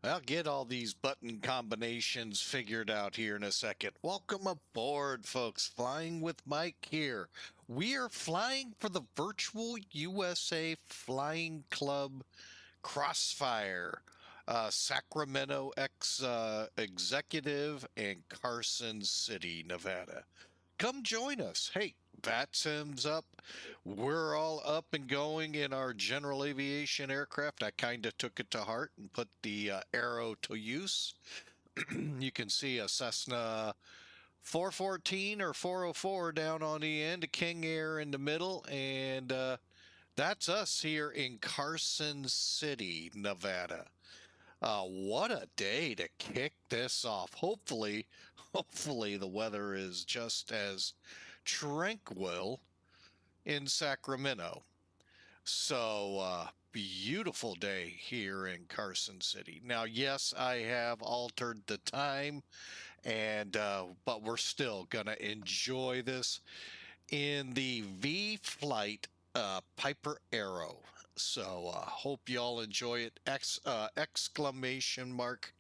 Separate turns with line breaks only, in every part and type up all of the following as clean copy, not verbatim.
I'll get all these button combinations figured out here in a second. Welcome aboard, folks. Flying with Mike here. We are flying for the Virtual USA Flying Club Crossfire, Sacramento Executive and Carson City, Nevada. Come join us. Hey, VATSIM's up. We're all up and going in our general aviation aircraft. I kind of took it to heart and put the Arrow to use. You can see a Cessna 414 or 404 down on the end, a King Air in the middle, and that's us here in Carson City, Nevada. What a day to kick this off. Hopefully the weather is just as tranquil in Sacramento. So, beautiful day here in Carson City. Now, yes, I have altered the time, and but we're still gonna enjoy this in the vFlyte Piper Arrow. So hope y'all enjoy it. Exclamation mark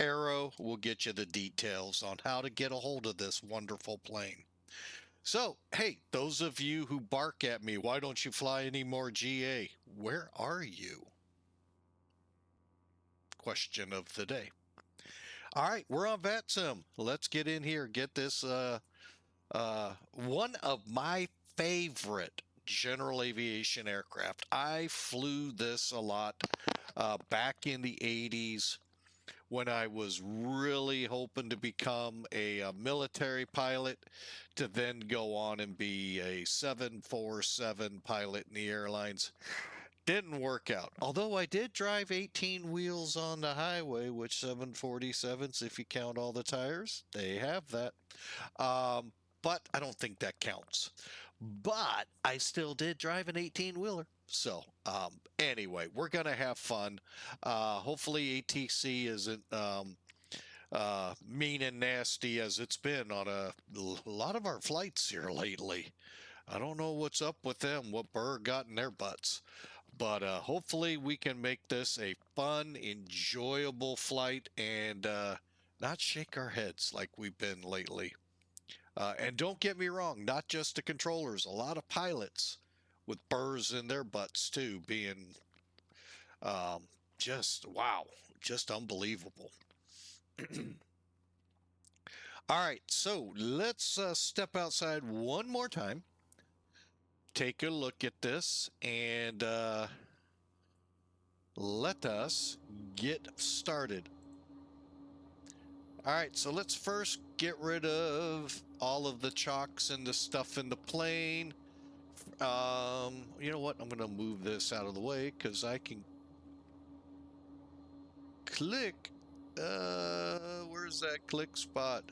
Arrow will get you the details on how to get a hold of this wonderful plane. So, hey, those of you who bark at me, why don't you fly any more GA? Where are you? Question of the day. All right, we're on VATSIM. Let's get in here, get this one of my favorite general aviation aircraft. I flew this a lot back in the 80s when I was really hoping to become a military pilot to then go on and be a 747 pilot in the airlines. Didn't work out. Although I did drive 18 wheels on the highway, which 747s, if you count all the tires, they have that. But I don't think that counts. But I still did drive an 18 wheeler. So, anyway, we're going to have fun. Hopefully, ATC isn't mean and nasty as it's been on a lot of our flights here lately. I don't know what's up with them, what Burr got in their butts. But hopefully, we can make this a fun, enjoyable flight and not shake our heads like we've been lately. And don't get me wrong, not just the controllers, a lot of pilots with burrs in their butts too, being just wow, just unbelievable. All right, so let's step outside one more time, take a look at this, and let us get started. All right, so let's first get rid of all of the chocks and the stuff in the plane. You know what? I'm going to move this out of the way because I can click. Where's that click spot?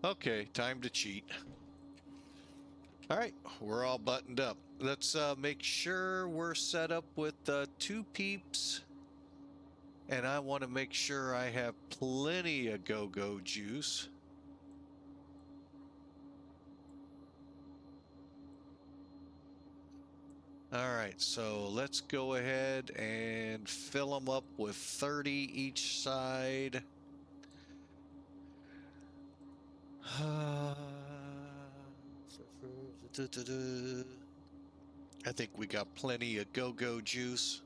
Okay, time to cheat. All right, we're all buttoned up. Let's make sure we're set up with two peeps. And I want to make sure I have plenty of go-go juice. All right, so let's go ahead and fill them up with 30 each side. I think we got plenty of go-go juice.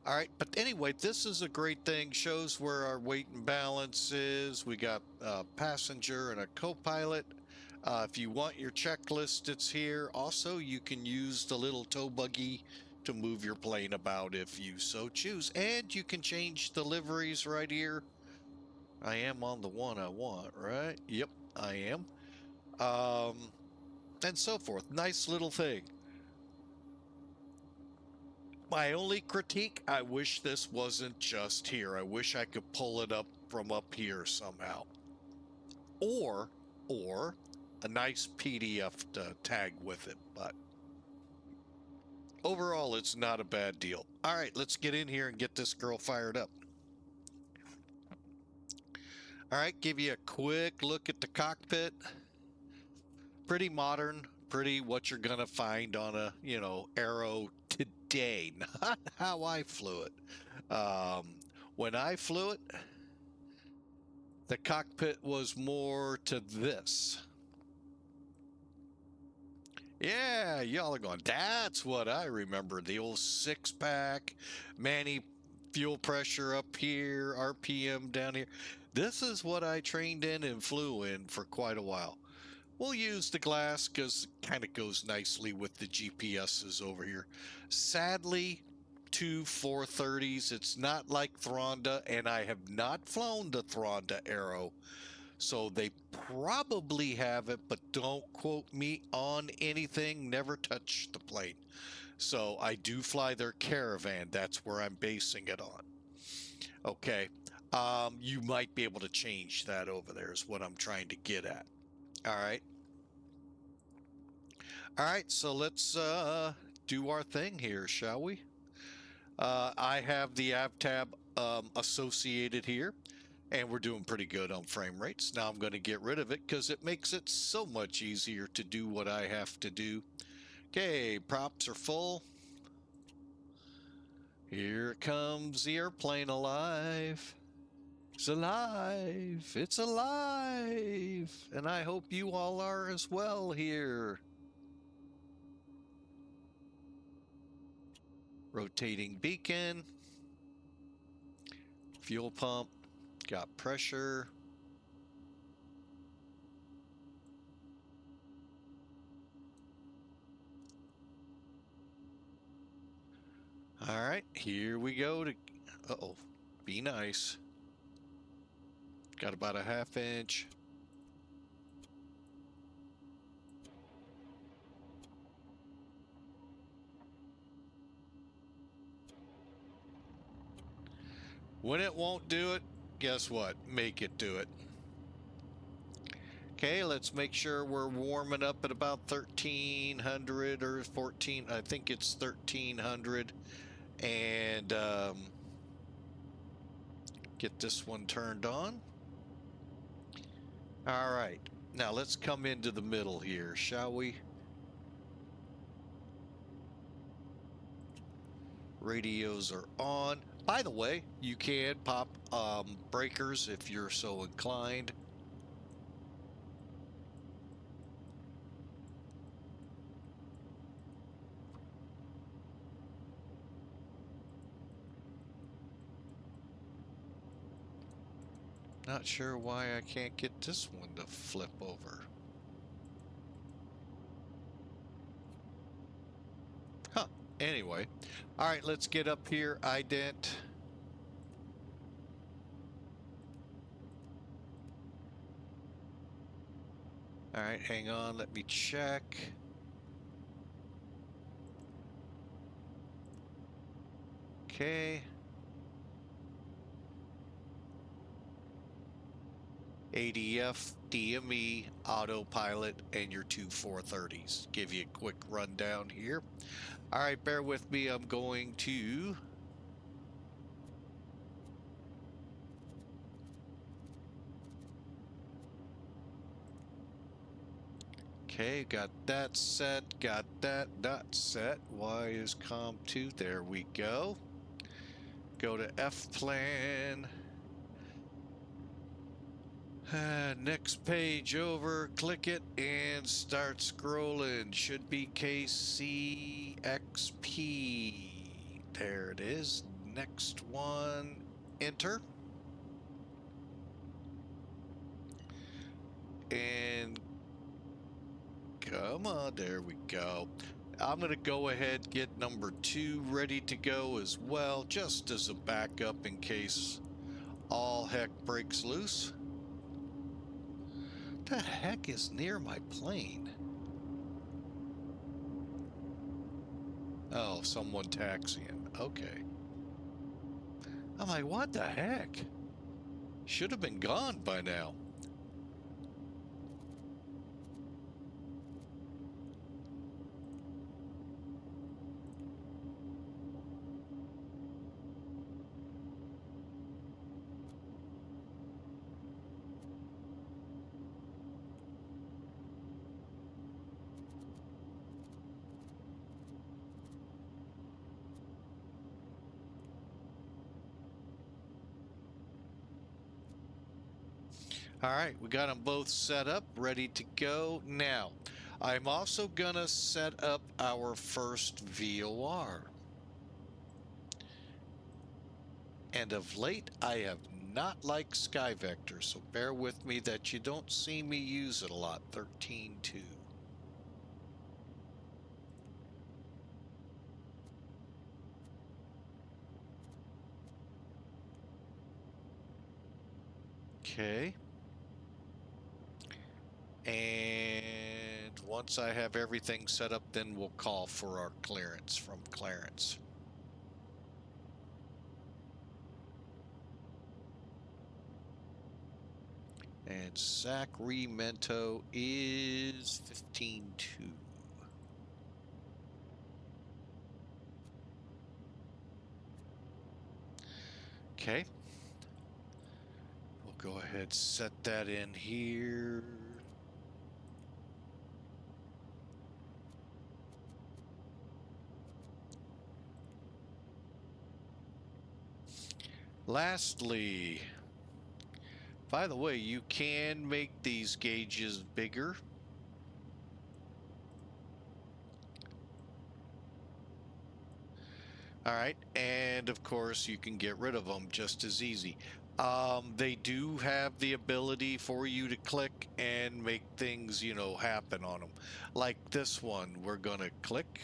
All right, but anyway, this is a great thing. Shows where our weight and balance is. We got a passenger and a co-pilot. If you want your checklist, it's here. Also, you can use the little tow buggy to move your plane about if you so choose. And you can change the liveries right here. I am on the one I want, right? Yep, I am. And so forth. Nice little thing. My only critique, I wish this wasn't just here. I wish I could pull it up from up here somehow. Or a nice PDF to tag with it, but overall, it's not a bad deal. All right, let's get in here and get this girl fired up. All right, give you a quick look at the cockpit. Pretty modern, pretty what you're gonna find on a, Aero day, not how I flew it. When I flew it, the cockpit was more to this. Yeah, y'all are going, that's what I remember. The old six-pack, Manny fuel pressure up here, RPM down here. This is what I trained in and flew in for quite a while. We'll use the glass because it kind of goes nicely with the GPSs over here. Sadly, two 430s. It's not like Thronda, and I have not flown the Thronda Arrow. So they probably have it, but don't quote me on anything. Never touch the plane. So I do fly their Caravan. That's where I'm basing it on. Okay. You might be able to change that over there is what I'm trying to get at. All right. All right. So let's do our thing here, shall we? I have the AvTab associated here. And we're doing pretty good on frame rates. Now I'm going to get rid of it because it makes it so much easier to do what I have to do. Okay, props are full. Here comes the airplane alive. It's alive. It's alive. And I hope you all are as well here. Rotating beacon. Fuel pump. Got pressure. All right, here we go to, uh-oh, be nice. Got about a ½ inch. When it won't do it, guess what? Make it do it. Okay, let's make sure we're warming up at about 1300 or 14. I think it's 1300. And get this one turned on. All right. Now let's come into the middle here, shall we? Radios are on. By the way, you can pop breakers if you're so inclined. Not sure why I can't get this one to flip over. Huh. Anyway. All right, let's get up here. Ident. All right, hang on. Let me check. Okay. ADF, DME, autopilot, and your two 430s. Give you a quick rundown here. All right, bear with me. I'm going to okay, got that set, got that not set. Y is COM2. There we go. Go to F plan. Next page over, click it and start scrolling. Should be KCXP. There it is. Next one, enter. And come on, there we go. I'm going to go ahead get number 2 ready to go as well, just as a backup in case all heck breaks loose. What the heck is near my plane? Oh, someone taxiing. Okay. I'm like, what the heck? Should have been gone by now. All right, we got them both set up, ready to go. Now, I'm also gonna set up our first VOR. And of late, I have not liked SkyVector, so bear with me that you don't see me use it a lot. 13.2. Okay. And once I have everything set up, then we'll call for our clearance from Clarence. And Sacramento is 15.2. Okay. We'll go ahead, set that in here. Lastly, by the way, you can make these gauges bigger. All right, and of course you can get rid of them just as easy. They do have the ability for you to click and make things, you know, happen on them. Like this one, we're gonna click.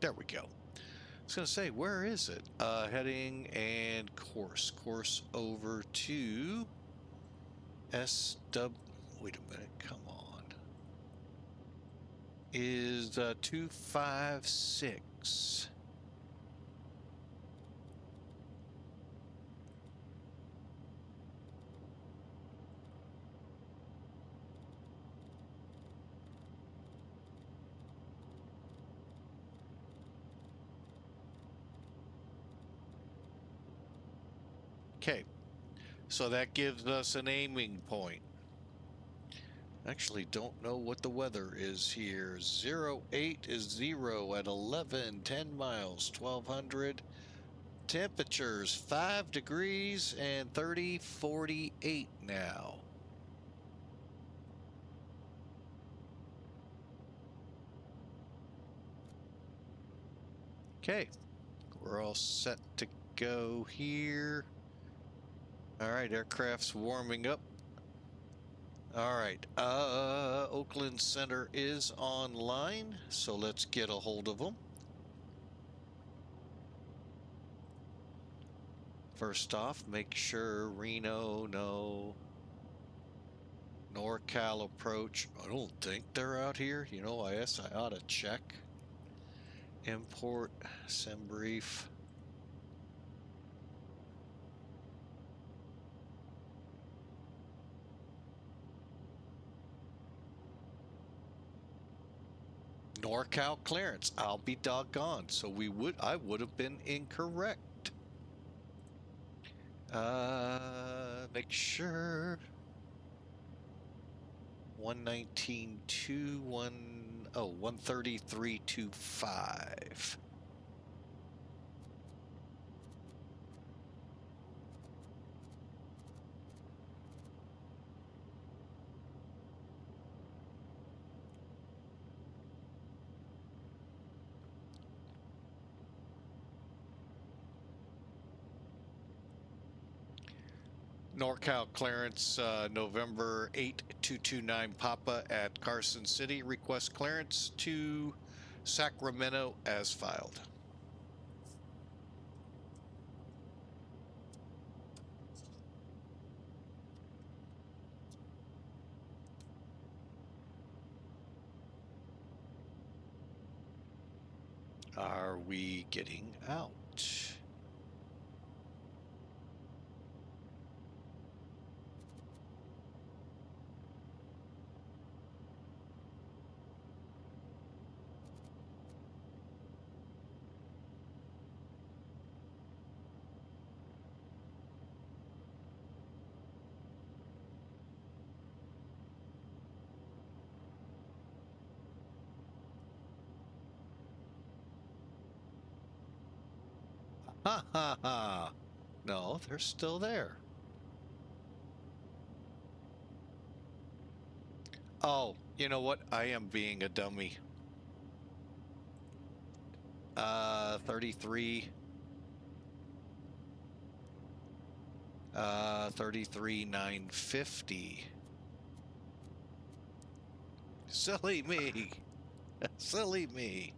There we go. I was gonna say, where is it? Heading and course over to SW. Wait a minute, come on. Is 256. Okay, so that gives us an aiming point. Actually, don't know what the weather is here. 08 is 0 at 11, 10 miles, 1200. Temperatures 5 degrees and 30, 48 now. Okay, we're all set to go here. All right, aircraft's warming up. All right, Oakland Center is online, so let's get a hold of them. First off, make sure Reno, no. NorCal approach. I don't think they're out here. You know, I guess I ought to check. Import, send brief. NorCal clearance. I'll be doggone. So I would have been incorrect. Make sure. 119.2, 133.25. NorCal clearance, November 8229 Papa at Carson City. Request clearance to Sacramento as filed. Are we getting out? Ha ha ha. No, they're still there. Oh, you know what? I am being a dummy. 33. 33,950. Silly me. Silly me.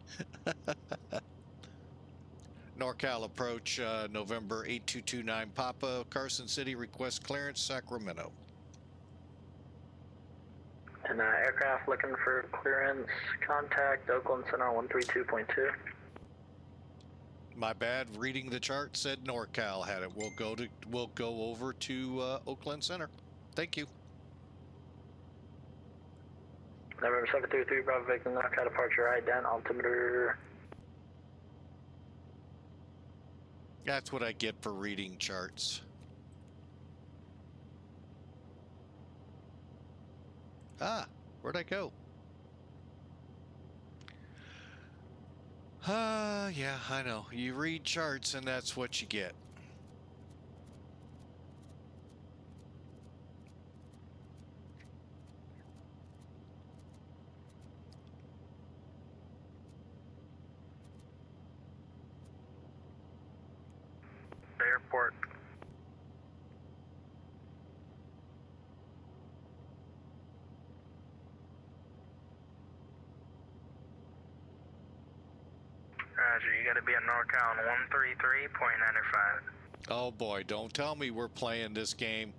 NorCal approach, November 8229 Papa, Carson City, request clearance, Sacramento.
And aircraft looking for clearance, contact Oakland Center 132.2.
My bad, reading the chart said NorCal had it. We'll go over to Oakland Center. Thank you.
November 733 Bravo Victor, NorCal departure ident, altimeter.
That's what I get for reading charts. Ah, where'd I go? Yeah, I know. You read charts and that's what you get.
Airport. Roger, you gotta be at NorCal on 133.95.
Oh boy, don't tell me we're playing this game.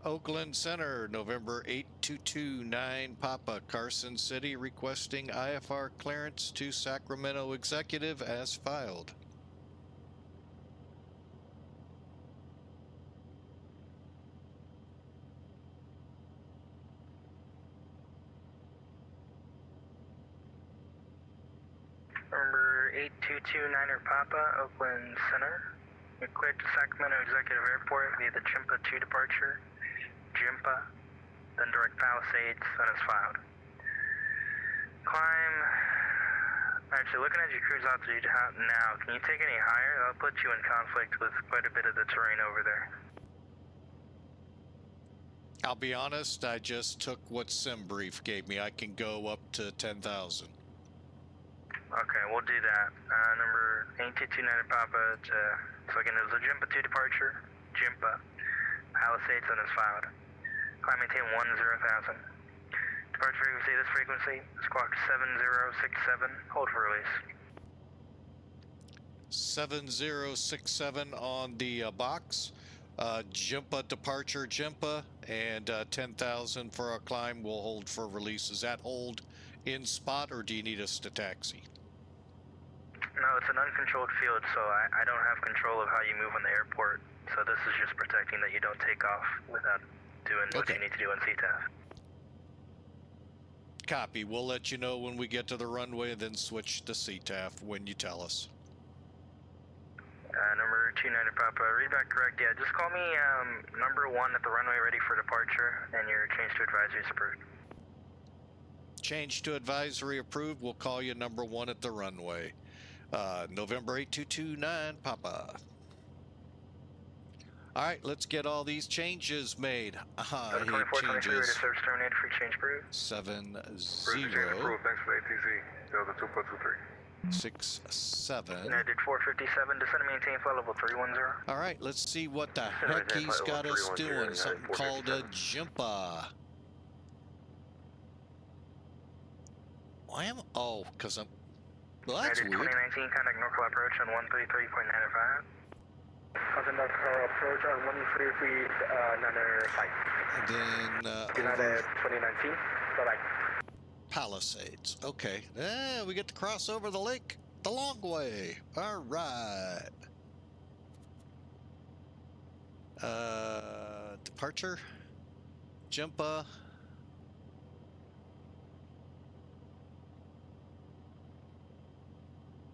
Oakland Center, November 8229 Papa, Carson City, requesting IFR clearance to Sacramento Executive as filed.
Number 8229er Papa, Oakland Center. You're cleared to Sacramento Executive Airport via the Jimpa 2 departure. Jimpa, then direct Palisades, then it's filed. Climb. Actually, looking at your cruise altitude now, can you take any higher? That'll put you in conflict with quite a bit of the terrain over there.
I'll be honest, I just took what SimBrief gave me. I can go up to 10,000.
Okay, we'll do that. Number 8229 Papa, so again, it was a Jimpa 2 departure, Jimpa, Palisades, and it's filed. Climb maintain 10,000. Departure frequency, this frequency, squawk 7067, hold for release.
7067 on the box. Jimpa departure, Jimpa, and 10,000 for our climb. We'll hold for release. Is that hold in spot, or do you need us to taxi?
No, it's an uncontrolled field, so I don't have control of how you move on the airport. So this is just protecting that you don't take off without doing what you need to do in CTAF.
Copy. We'll let you know when we get to the runway and then switch to CTAF when you tell us.
Number 29 Papa, read back correct. Yeah, just call me number 1 at the runway ready for departure, and your change to advisory is approved.
Change to advisory approved. We'll call you number 1 at the runway. November 8229 Papa. All right, let's get all these changes made. I hate
2423, ready to service terminated, free change approved.
70
approved, thanks for the ATC. Delta 2.23.
67.
And I did 457, descend and maintain flight level 310.
All right, let's see what the heck he's got us doing. Something called a Jimpa. Why am because I'm. Well, that's weird.
2019, contact NorCal approach on 133.95. Contact NorCal approach on 133.95.
And then
United 2019. Bye-bye.
Palisades. Okay. We get to cross over the lake the long way. All right. Departure. Jimpa.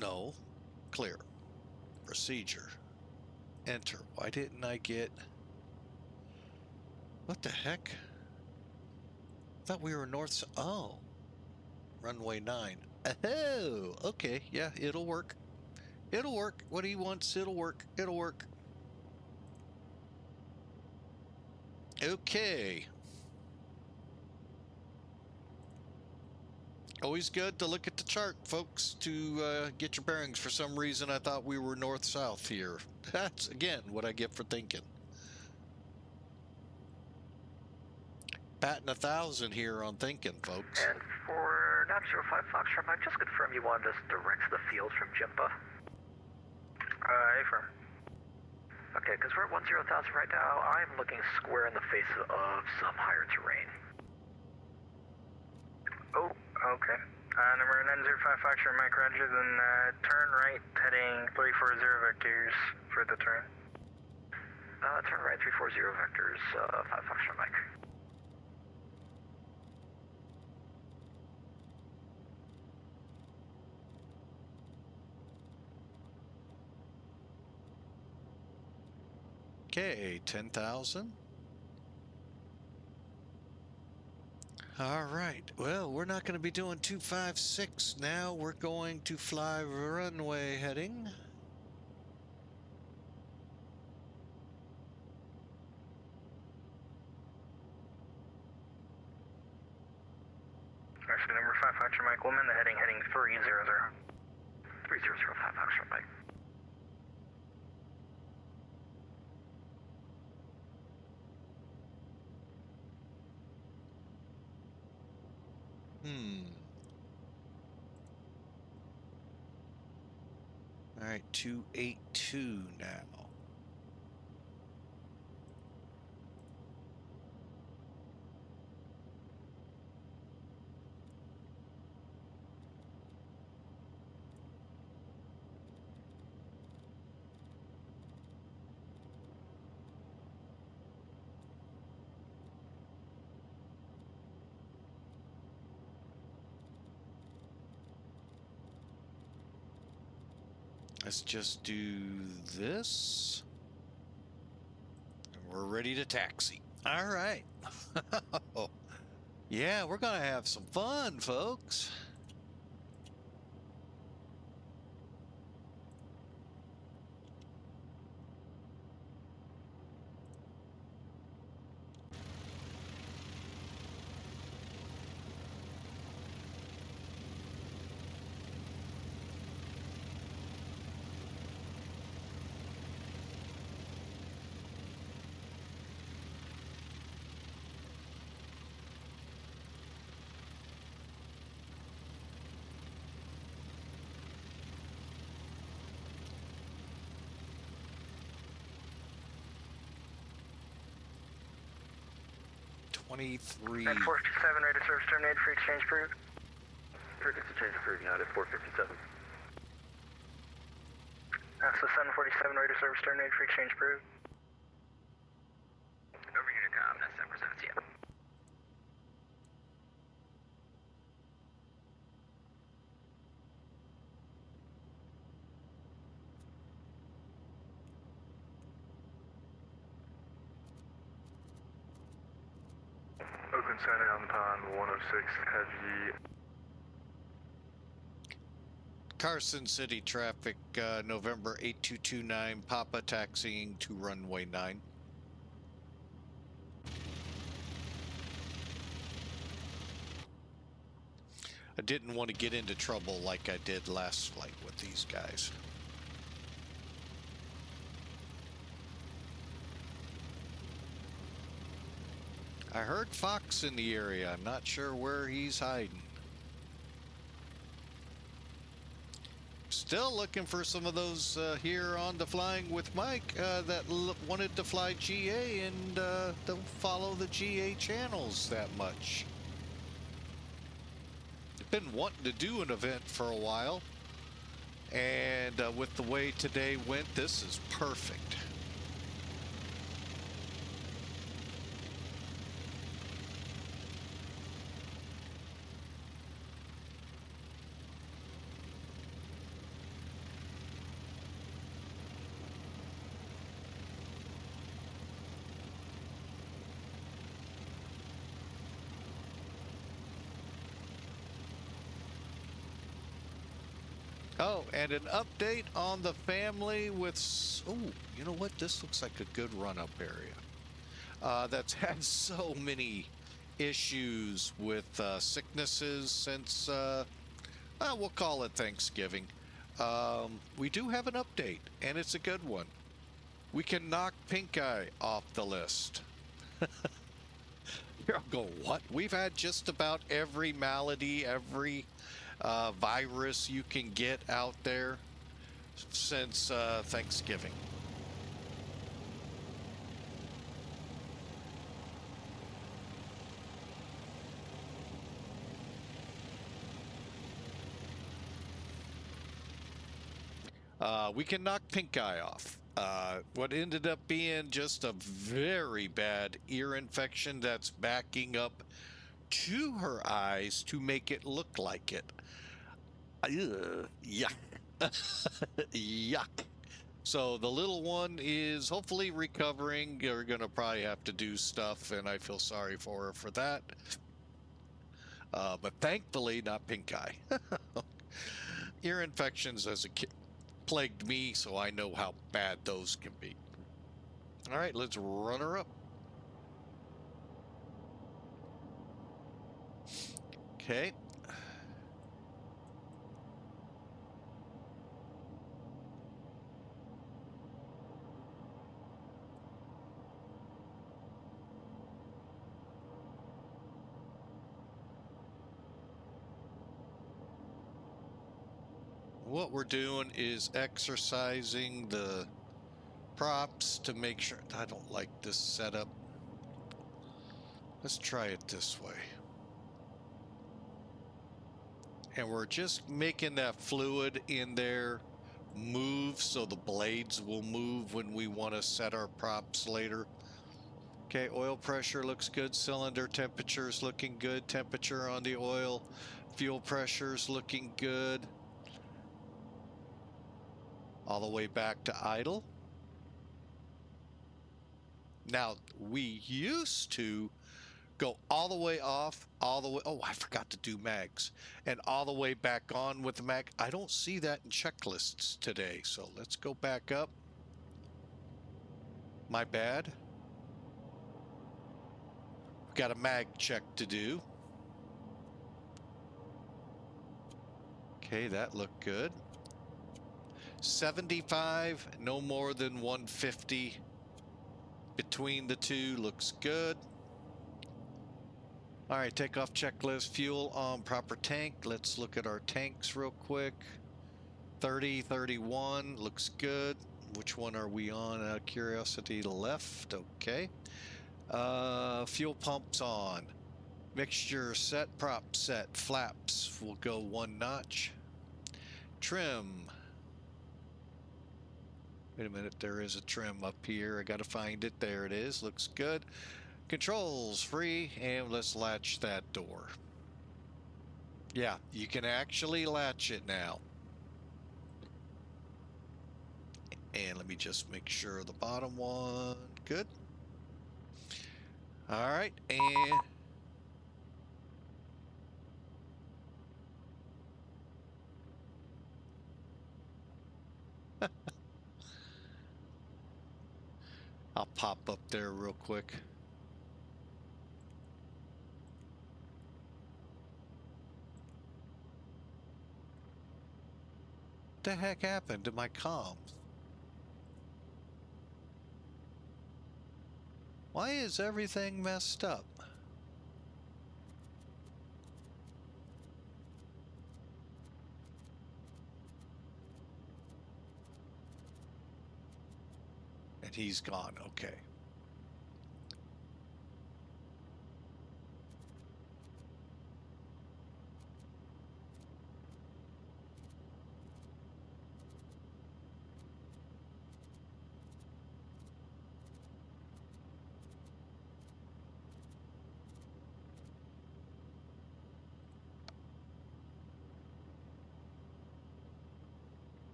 No. Clear. Procedure. Enter. Why didn't I get... What the heck? I thought we were north... Oh. Runway 9. Oh, okay. Yeah, it'll work. It'll work. What he wants, it'll work. It'll work. Okay. Always good to look at the chart, folks, to get your bearings. For some reason, I thought we were north-south here. That's, again, what I get for thinking. Batting 1,000 here on thinking, folks.
And for 905 Foxtrot, Mike, just confirm you wanted us direct to the field from Jimpa.
Affirm.
Okay, because we're at 10,000 right now. I'm looking square in the face of some higher terrain.
Oh, okay. Number 905 Foxtrot, Mike, roger, then turn right, heading 340 vectors for the turn.
Turn right, 340 vectors, 5 Foxtrot, Mike.
Okay, 10,000. All right. Well, we're not going to be doing 256 now. We're going to fly runway heading.
Actually, number 5 Foxtrot, Mike, Woman, the heading 300.
3005 Foxtrot, Mike.
All right, 282 now. Let's just do this. And we're ready to taxi. All right. Yeah, we're going to have some fun, folks.
At 457, ready to service terminated, free exchange approved.
Free exchange approved, United 457.
So 747, ready to service terminated, free exchange approved.
Over Unicom, that's 747, yeah.
Oakland Center on time 106 Heavy.
Carson City traffic, November 8229, Papa taxiing to runway 9. I didn't want to get into trouble like I did last flight with these guys. I heard Fox in the area. I'm not sure where he's hiding. Still looking for some of those here on the Flying with Mike that wanted to fly GA and don't follow the GA channels that much. Been wanting to do an event for a while, and with the way today went, this is perfect. Oh, and an update on the family with... Oh, you know what? This looks like a good run-up area. That's had so many issues with sicknesses since, we'll call it Thanksgiving. We do have an update, and it's a good one. We can knock pink eye off the list. You'll go, what? We've had just about every malady, every virus you can get out there since Thanksgiving. We can knock pink eye off. What ended up being just a very bad ear infection that's backing up to her eyes to make it look like it. Yuck. Yuck. So the little one is hopefully recovering. You're going to probably have to do stuff, and I feel sorry for her for that. But thankfully, not pink eye. Ear infections as a kid plagued me, so I know how bad those can be. All right, let's run her up. Okay. What we're doing is exercising the props to make sure. I don't like this setup. Let's try it this way. And we're just making that fluid in there move so the blades will move when we want to set our props later. Okay, oil pressure looks good. Cylinder temperature is looking good. Temperature on the oil. Fuel pressure is looking good. All the way back to idle. Now, we used to go all the way off, all the way... Oh, I forgot to do mags. And all the way back on with the mag. I don't see that in checklists today. So let's go back up. My bad. We've got a mag check to do. Okay, that looked good. 75, no more than 150 between the two, looks good. All right, takeoff checklist, fuel on proper tank. Let's look at our tanks real quick. 30, 31, looks good. Which one are we on? Out of curiosity, left, okay. Fuel pumps on. Mixture set, prop set, flaps will go 1 notch. Trim. Wait a minute, there is a trim up here. I gotta find it. There it is. Looks good. Controls free, and let's latch that door. Yeah, you can actually latch it now. And let me just make sure the bottom one, good. All right, and I'll pop up there real quick. What the heck happened to my comms? Why is everything messed up? And he's gone, okay.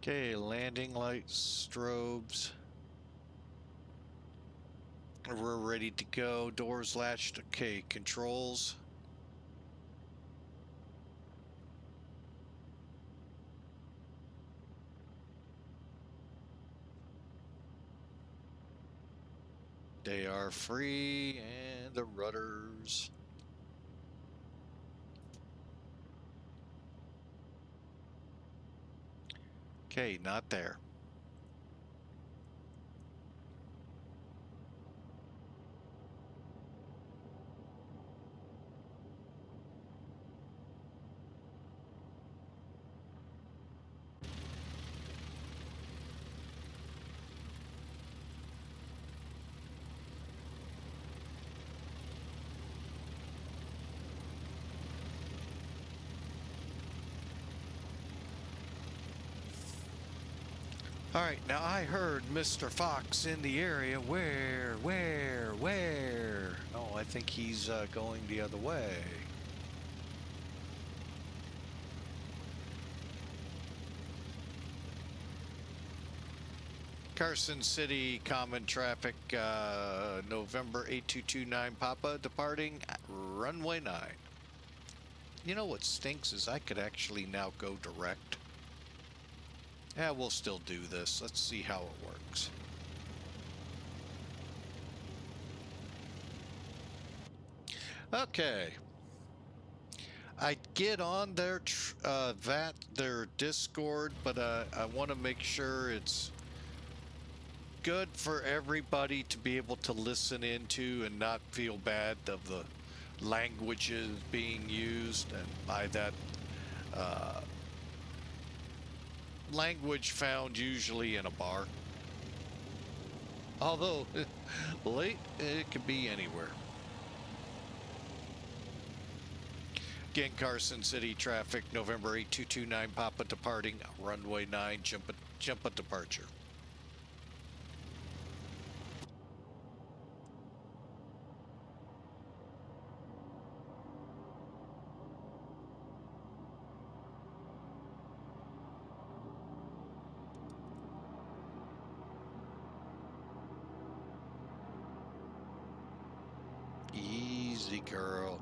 Okay, landing lights, strobes. We're ready to go. Doors latched. Okay, controls. They are free, and the rudders. Okay, not there. All right, now I heard Mr. Fox in the area. Where? Oh, I think he's going the other way. Carson City common traffic, November 8229 Papa departing at runway 9. You know what stinks is I could actually now go direct. Yeah, we'll still do this. Let's see how it works. Okay. I get on their their Discord, but I want to make sure it's good for everybody to be able to listen into and not feel bad of the languages being used, and by that language found usually in a bar. Although late, it could be anywhere. Again, Carson City traffic, November 8229 Papa departing runway 9, jump at departure. Easy, girl.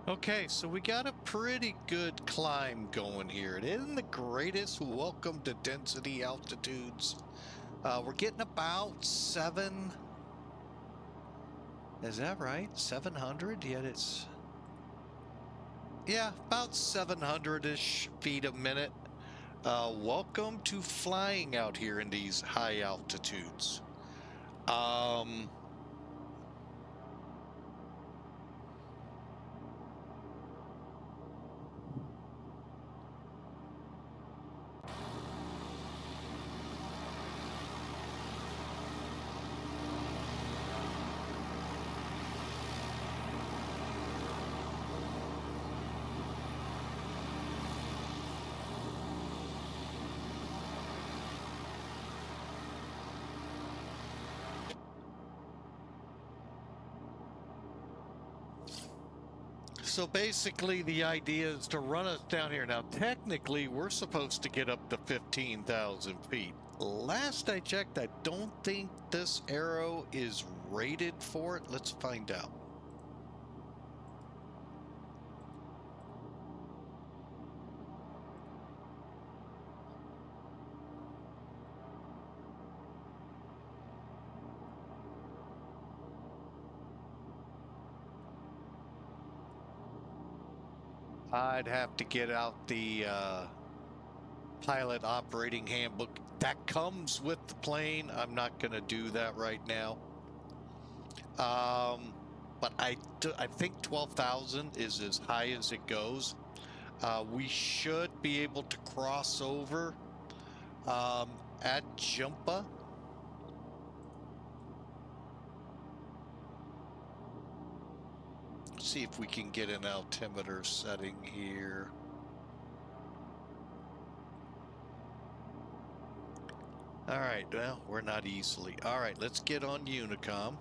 Okay, so we got a pretty good climb going here. It isn't the greatest welcome to density altitudes. We're getting about 7. Is that right? 700? Yet it's... Yeah, about 700-ish feet a minute. Welcome to flying out here in these high altitudes. So basically the idea is to run us down here. Now, technically, we're supposed to get up to 15,000 feet. Last I checked, I don't think this arrow is rated for it. Let's find out. I'd have to get out the pilot operating handbook that comes with the plane. I'm not going to do that right now. But I think 12,000 is as high as it goes. We should be able to cross over at Jumpa. See if we can get an altimeter setting here. All right, well, we're not easily. All right, let's get on Unicom.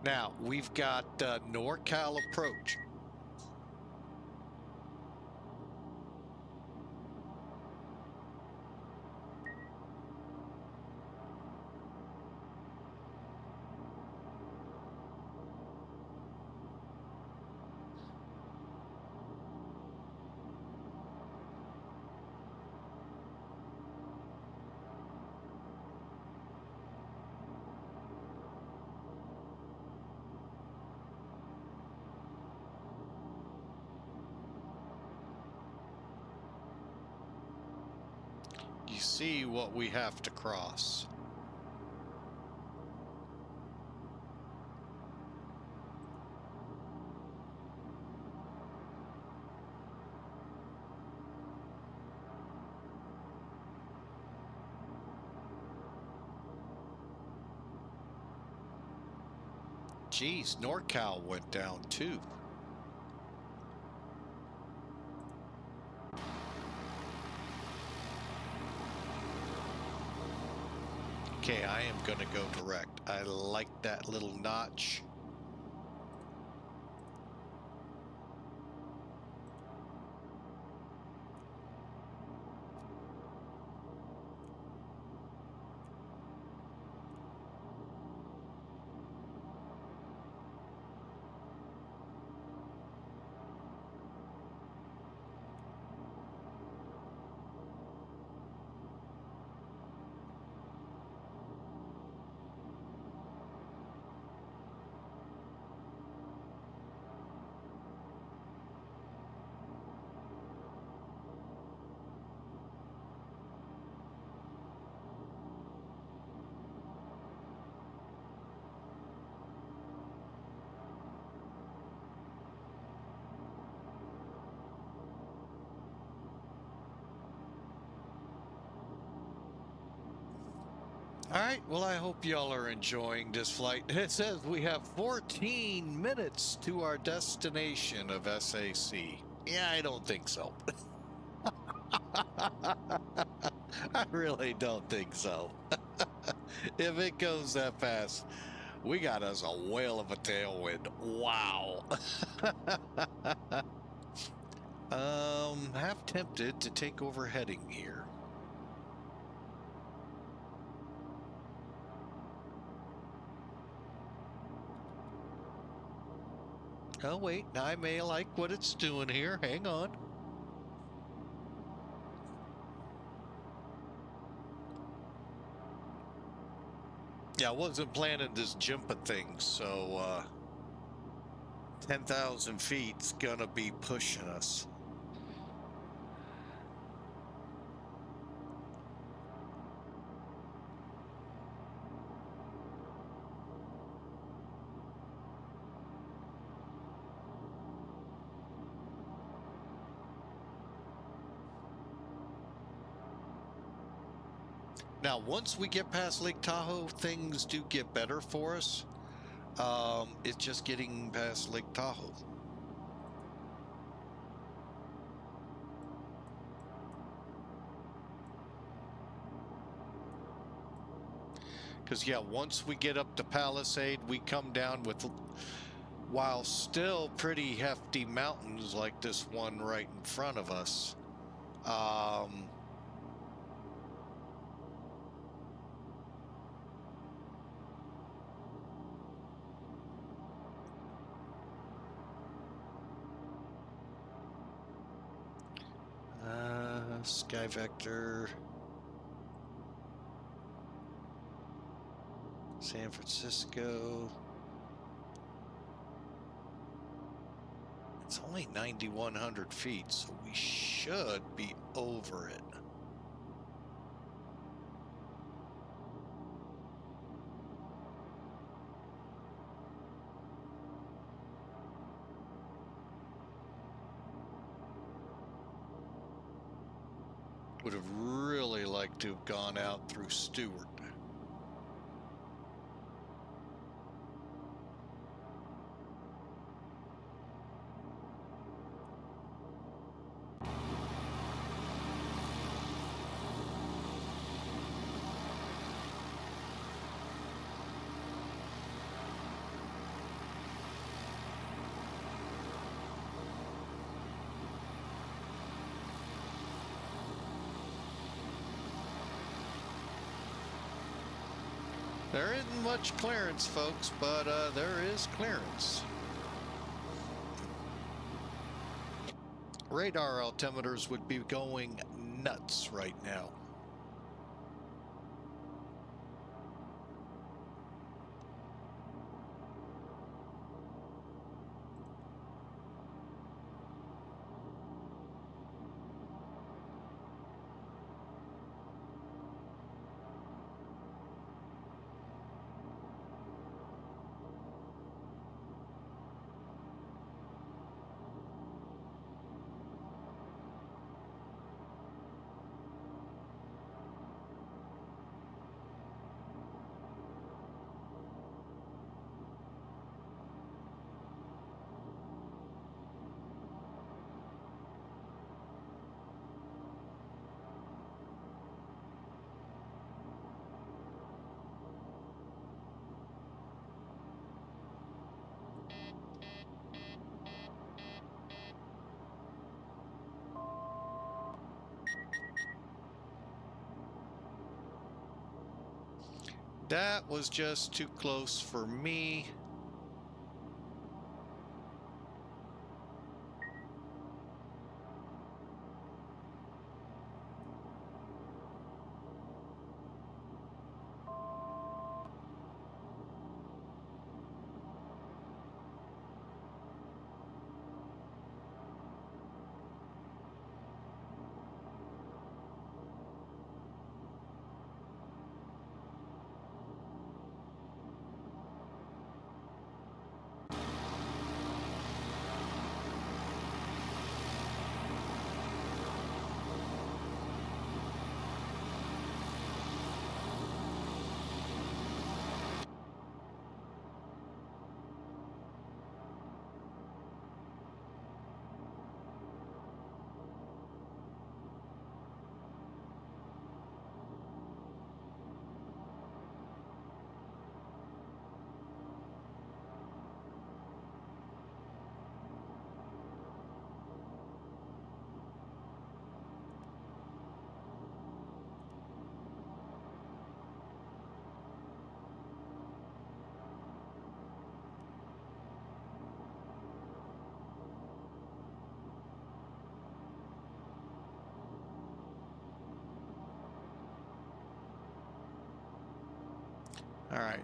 Now, we've got NorCal approach. You see what we have to cross. Geez, NorCal went down too. Okay, I am going to go direct. I like that little notch. All right, well, I hope y'all are enjoying this flight. It says we have 14 minutes to our destination of SAC. Yeah, I don't think so. I really don't think so. If it goes that fast, we got us a whale of a tailwind. Wow. Half tempted to take over heading here. Oh, wait. I may like what it's doing here. Hang on. Yeah, I wasn't planning this Jimpa thing, so 10,000 feet's gonna be pushing us. Now, once we get past Lake Tahoe, things do get better for us. It's just getting past Lake Tahoe. Because, yeah, once we get up to Palisade, we come down with, while still pretty hefty mountains like this one right in front of us. Um, Sky Vector, San Francisco. It's only 9,100 feet, so we should be over it. Would have really liked to have gone out through Stewart. There isn't much clearance, folks, but there is clearance. Radar altimeters would be going nuts right now. That was just too close for me. All right.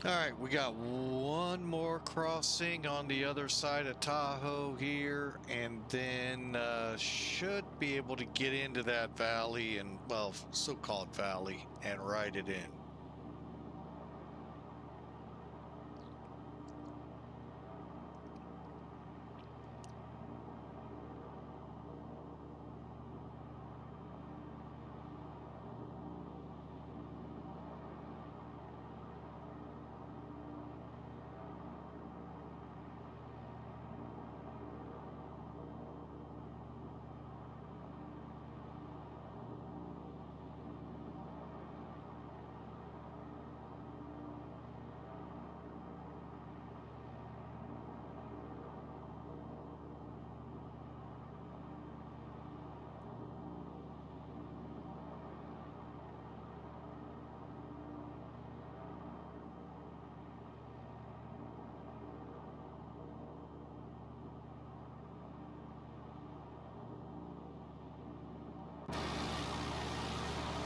All right, we got one more crossing on the other side of Tahoe here, and then should be able to get into that valley and, well, so-called valley, and ride it in.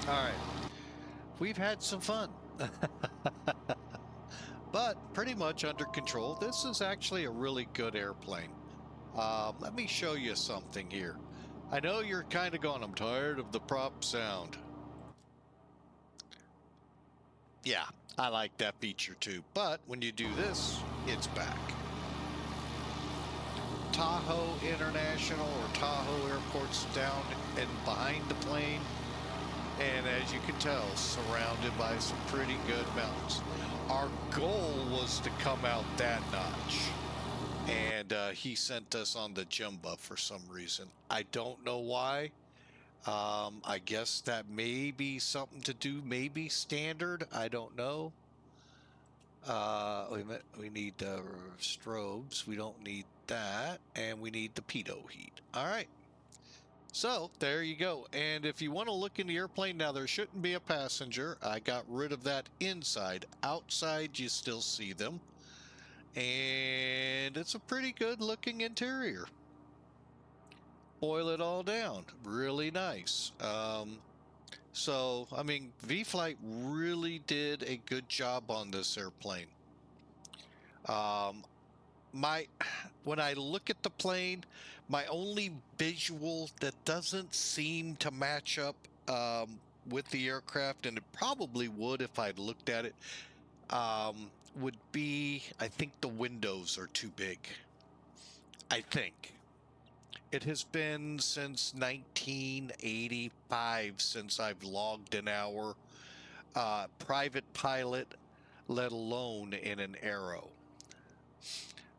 All right, we've had some fun, but pretty much under control. This is actually a really good airplane. Let me show you something here. I know you're kind of going, I'm tired of the prop sound. Yeah, I like that feature too, but when you do this, it's back. Tahoe International or Tahoe Airport's down and behind the plane, and as you can tell, surrounded by some pretty good mountains. Our goal was to come out that notch, and he sent us on the Jumba for some reason. I don't know why. I guess that may be something to do, maybe standard, I don't know. We need strobes, we don't need that, and we need the pitot heat. All right. So there you go. And if you want to look in the airplane now, there shouldn't be a passenger. I got rid of that inside. Outside, you still see them. And it's a pretty good looking interior. Boil it all down. Really nice. So, I mean, vFlyte really did a good job on this airplane. When I look at the plane, my only visual that doesn't seem to match up with the aircraft, and it probably would if I'd looked at it, would be, I think the windows are too big. I think. It has been since 1985 since I've logged an hour private pilot, let alone in an Aero.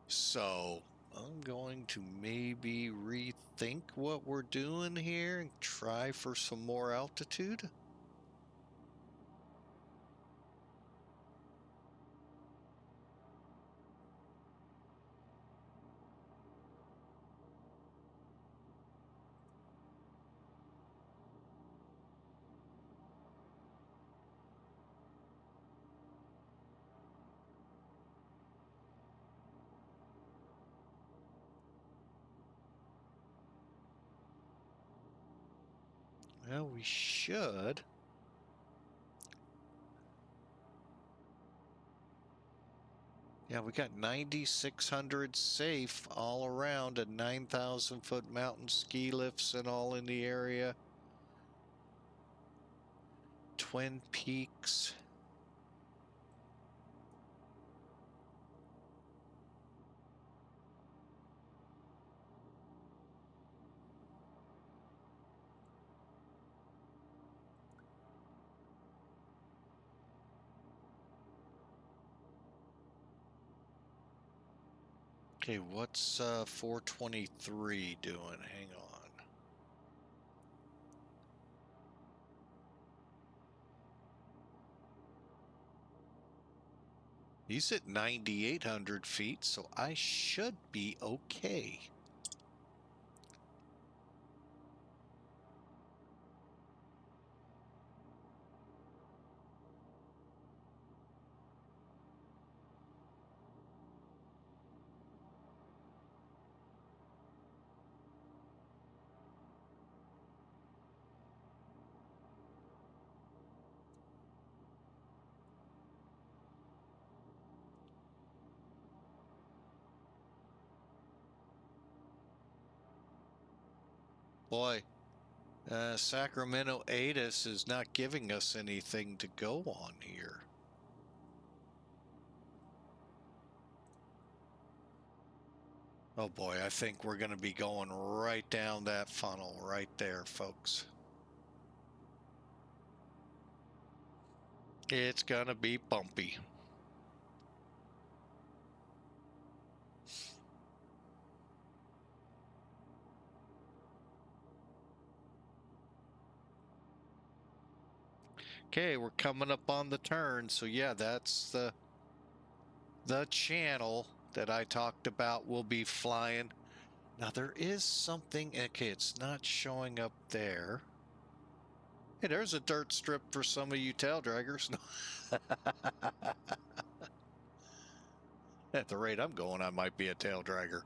So I'm going to maybe rethink what we're doing here and try for some more altitude. Well, we should. Yeah, we got 9,600 safe all around and 9,000 foot mountain ski lifts and all in the area. Twin Peaks. Okay, what's 423 doing? Hang on. He's at 9,800 feet, so I should be okay. Boy, Sacramento ATIS is not giving us anything to go on here. Oh boy, I think we're going to be going right down that funnel right there, folks. It's going to be bumpy. Okay, we're coming up on the turn, so yeah, that's the channel that I talked about will be flying. Now there is something, okay, it's not showing up there. Hey, there's a dirt strip for some of you tail draggers. At the rate I'm going, I might be a tail dragger.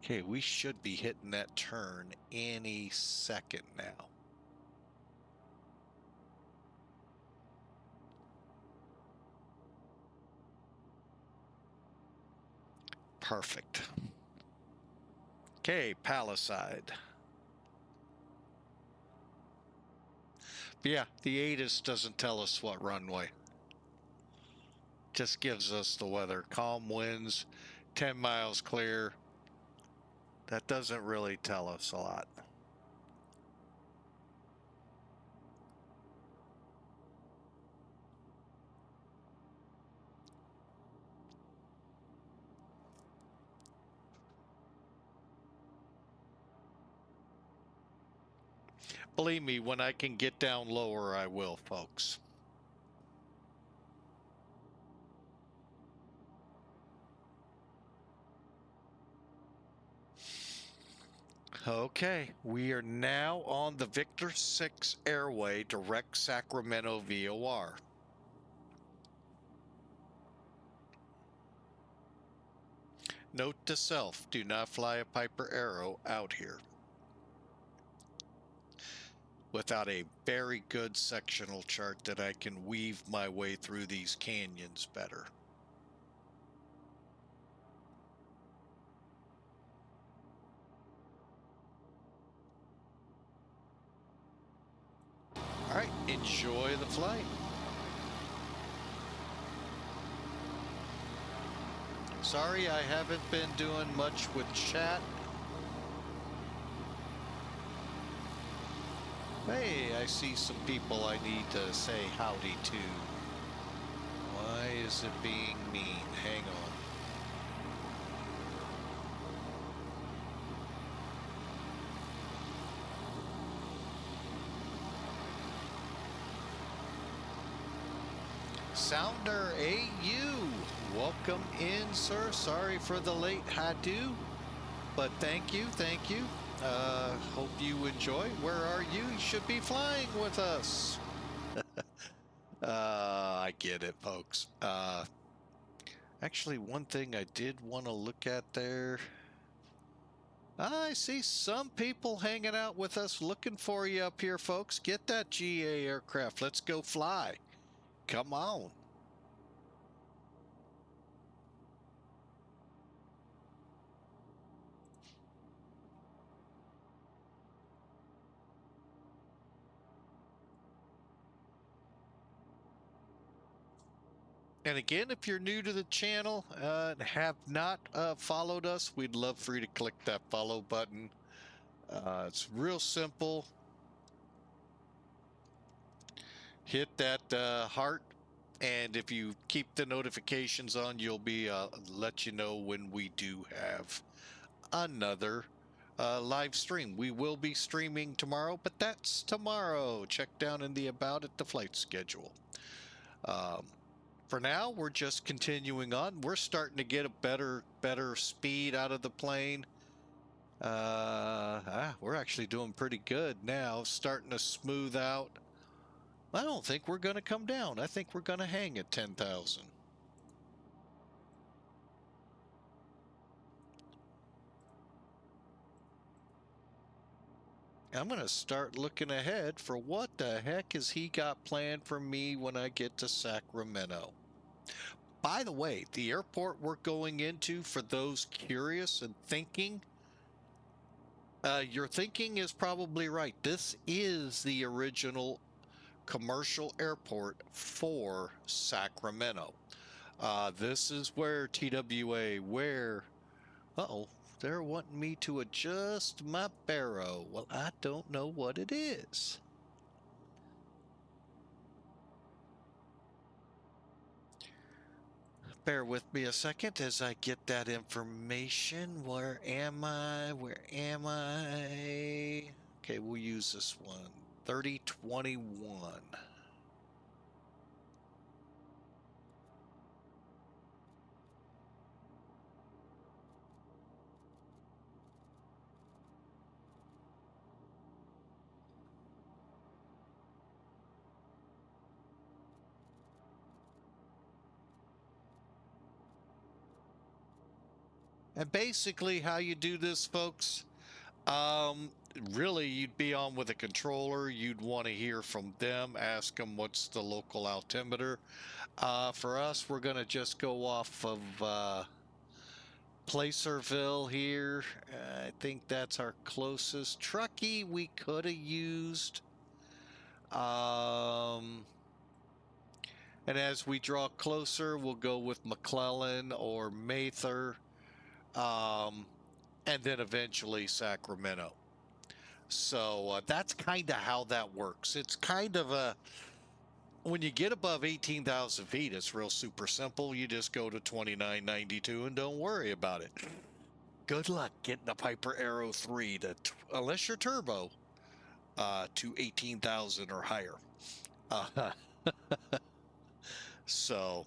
Okay, we should be hitting that turn any second now. Perfect. Okay, Palisade. But yeah, the ATIS doesn't tell us what runway. Just gives us the weather. Calm winds, 10 miles clear. That doesn't really tell us a lot. Believe me, when I can get down lower, I will, folks. Okay, we are now on the Victor 6 airway, direct Sacramento VOR. Note to self, do not fly a Piper Arrow out here without a very good sectional chart that I can weave my way through these canyons better. All right, enjoy the flight. Sorry, I haven't been doing much with chat. Hey, I see some people I need to say howdy to. Why is it being mean? Hang on. Sounder AU, welcome in, sir. Sorry for the late how-do, but thank you, thank you. Hope you enjoy. Where are you? You should be flying with us. I get it, folks. Actually, one thing I did want to look at there. I see some people hanging out with us looking for you up here, folks. Get that GA aircraft. Let's go fly. Come on. And again, if you're new to the channel and have not followed us, we'd love for you to click that follow button. It's real simple. Hit that heart, and if you keep the notifications on, you'll be let you know when we do have another live stream. We will be streaming tomorrow, but that's tomorrow. Check down in the about at the flight schedule. For now, we're just continuing on. We're starting to get a better speed out of the plane. We're actually doing pretty good now, starting to smooth out. I don't think we're going to come down. I think we're going to hang at 10,000. I'm going to start looking ahead for what the heck has he got planned for me when I get to Sacramento. By the way, the airport we're going into, for those curious and thinking, your thinking is probably right. This is the original commercial airport for Sacramento. This is where TWA, uh-oh, they're wanting me to adjust my baro. Well, I don't know what it is. Bear with me a second as I get that information. Where am I? Okay, we'll use this one. 3021. And basically how you do this, folks, really you'd be on with a controller. You'd want to hear from them, ask them what's the local altimeter. For us, we're going to just go off of Placerville here. I think that's our closest. Truckee we could have used. And as we draw closer, we'll go with McClellan or Mather. And then eventually Sacramento. So that's kind of how that works. It's kind of a, when you get above 18,000 feet, it's real super simple. You just go to 2992 and don't worry about it. Good luck getting a Piper Arrow 3 to, unless you're turbo, to 18,000 or higher. So,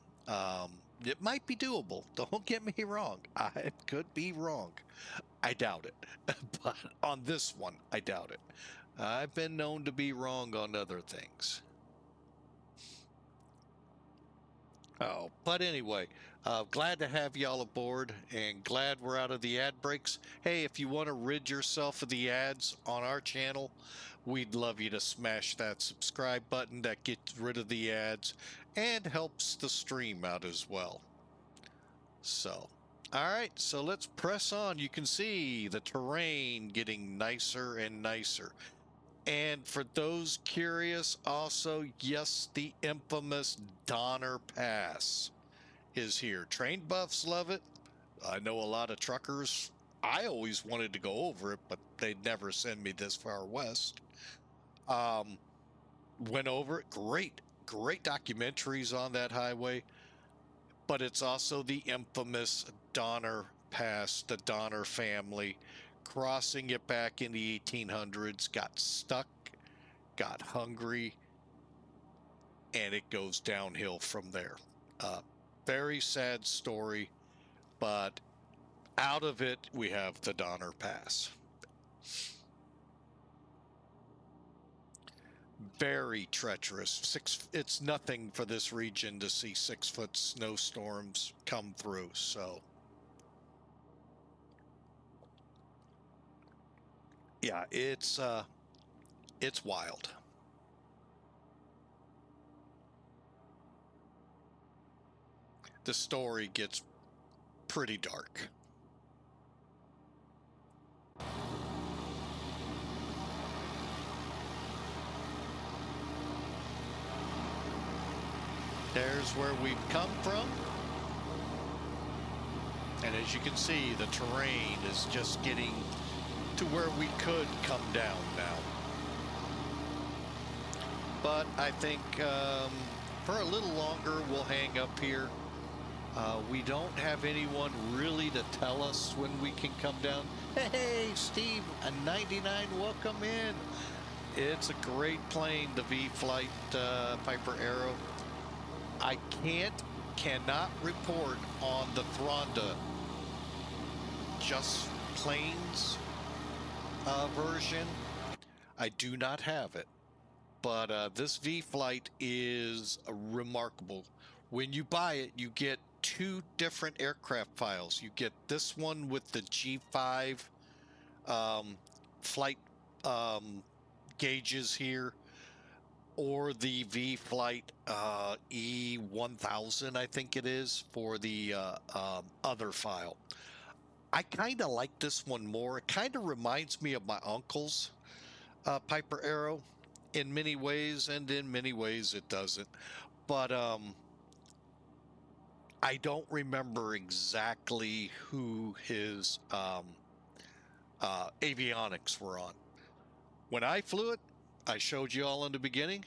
it might be doable. Don't get me wrong. I could be wrong. I doubt it. But on this one, I doubt it. I've been known to be wrong on other things. Oh, but anyway, glad to have y'all aboard and glad we're out of the ad breaks. Hey, if you want to rid yourself of the ads on our channel, we'd love you to smash that subscribe button. That gets rid of the ads and helps the stream out as well. So, all right, so let's press on. You can see the terrain getting nicer and nicer. And for those curious, also, yes, the infamous Donner Pass is here. Train buffs love it. I know a lot of truckers. I always wanted to go over it, but they'd never send me this far west. Went over it. Great documentaries on that highway. But it's also the infamous Donner Pass, the Donner family. Crossing it back in the 1800s, got stuck, got hungry, and it goes downhill from there. Very sad story, but out of it, we have the Donner Pass. Very treacherous. It's nothing for this region to see 6-foot snowstorms come through, so. Yeah, it's wild. The story gets pretty dark. There's here's where we've come from. And as you can see, the terrain is just getting to where we could come down now. But I think for a little longer, we'll hang up here. We don't have anyone really to tell us when we can come down. Hey, Steve, a 99, welcome in. It's a great plane, the vFlyte Piper Arrow. I cannot report on the Thronda just planes version. I do not have it. But this vFlyte is remarkable. When you buy it, you get 2 different aircraft files. You get this one with the G5 flight gauges here, or the vFlyte E1000, I think it is, for the other file. I kind of like this one more. It kind of reminds me of my uncle's Piper Arrow in many ways, and in many ways it doesn't. But I don't remember exactly who his avionics were on. When I flew it, I showed you all in the beginning.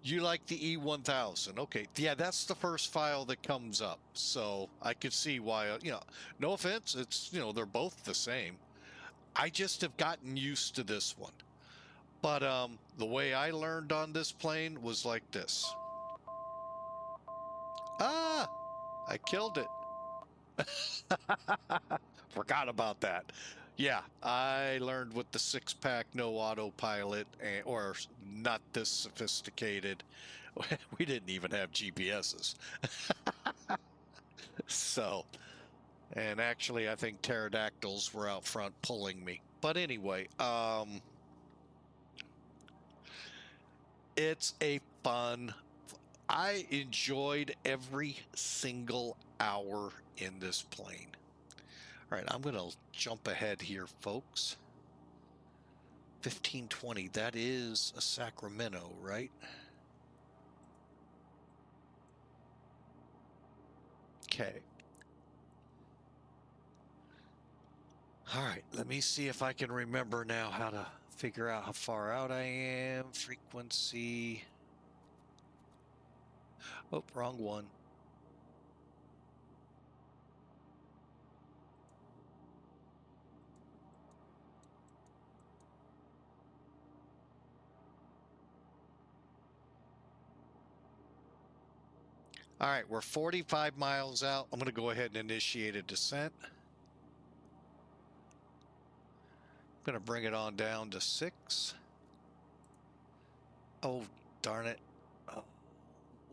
You like the E1000. Okay, yeah, that's the first file that comes up. So I could see why, no offense, it's, they're both the same. I just have gotten used to this one. But the way I learned on this plane was like this. Ah, I killed it. Forgot about that. Yeah, I learned with the 6-pack, no autopilot, or not this sophisticated. We didn't even have GPSs. So, and actually, I think pterodactyls were out front pulling me. But anyway, it's a fun. I enjoyed every single hour in this plane. All right, I'm going to jump ahead here, folks. 1520, that is a Sacramento, right? Okay. All right, let me see if I can remember now how to figure out how far out I am. Frequency. Oh, wrong one. All right, we're 45 miles out. I'm going to go ahead and initiate a descent. I'm going to bring it on down to 6. Oh, darn it. Oh,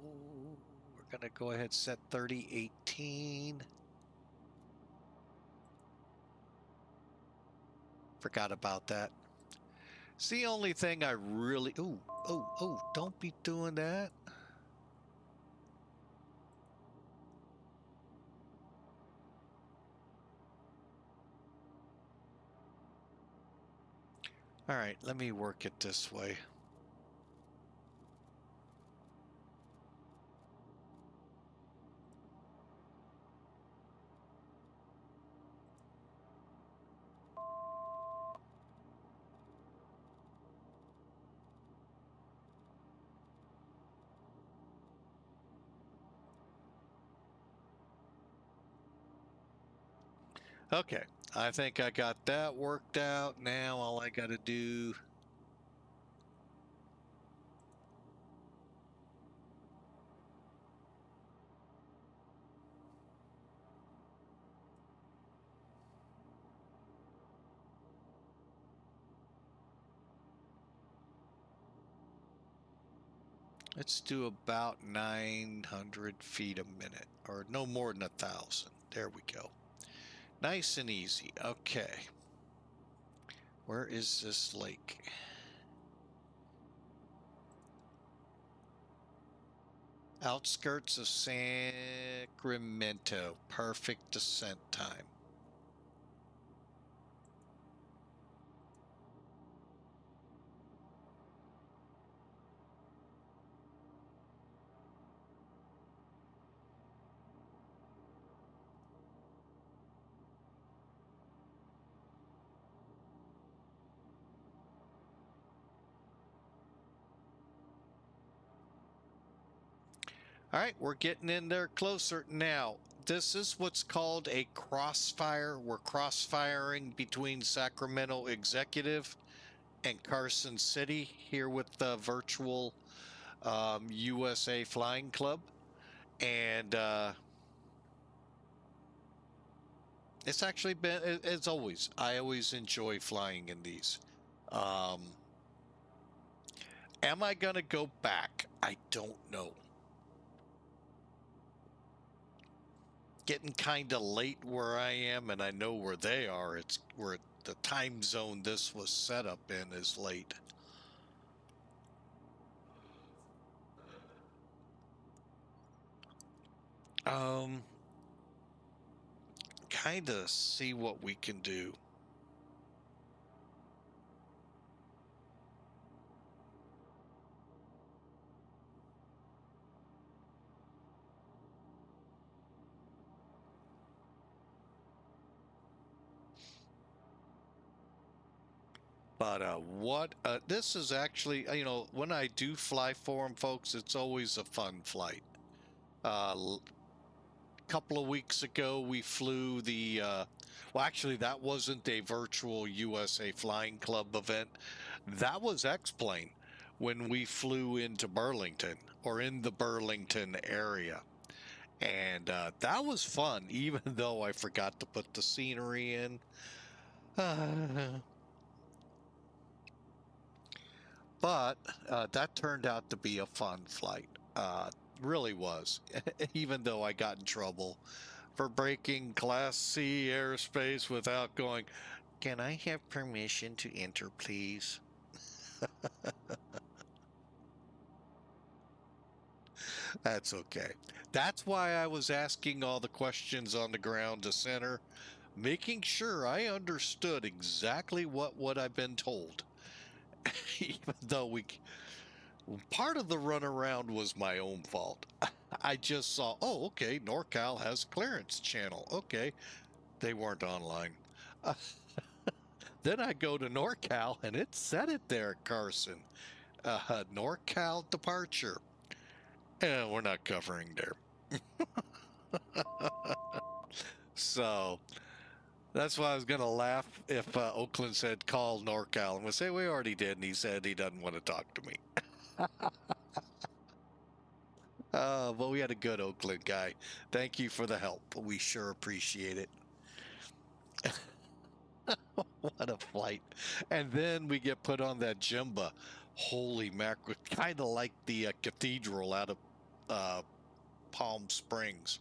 we're going to go ahead and set 3018. Forgot about that. It's the only thing I really... Oh, don't be doing that. All right, let me work it this way. Okay, I think I got that worked out. Now all I got to do... Let's do about 900 feet a minute, or no more than 1,000. There we go. Nice and easy. Okay. Where is this lake? Outskirts of Sacramento. Perfect descent time. All right, we're getting in there closer now. This is what's called a crossfire. We're crossfiring between Sacramento Executive and Carson City here with the virtual USA Flying Club. And it's actually been, as always, I always enjoy flying in these. Am I going to go back? I don't know. Getting kind of late where I am, and I know where they are. It's where the time zone this was set up in is late. Kind of see what we can do. But this is actually, you know, when I do fly for them, folks, it's always a fun flight. Couple of weeks ago, we flew the, well, actually, that wasn't a virtual USA Flying Club event. That was X-Plane when we flew into Burlington, or in the Burlington area. And that was fun, even though I forgot to put the scenery in. But that turned out to be a fun flight. Really was, even though I got in trouble for breaking Class C airspace without going, "Can I have permission to enter, please?" That's okay. That's why I was asking all the questions on the ground to center, making sure I understood exactly what I've been told. Even though part of the runaround was my own fault. I just saw, oh, okay, NorCal has clearance channel. Okay, they weren't online. Then I go to NorCal and it said it there, Carson. NorCal departure. We're not covering there. So that's why I was going to laugh if Oakland said call NorCal. And we'll say we already did. And he said he doesn't want to talk to me. But we had a good Oakland guy. Thank you for the help. We sure appreciate it. What a flight. And then we get put on that Jimba. Holy mackerel. Kind of like the cathedral out of Palm Springs.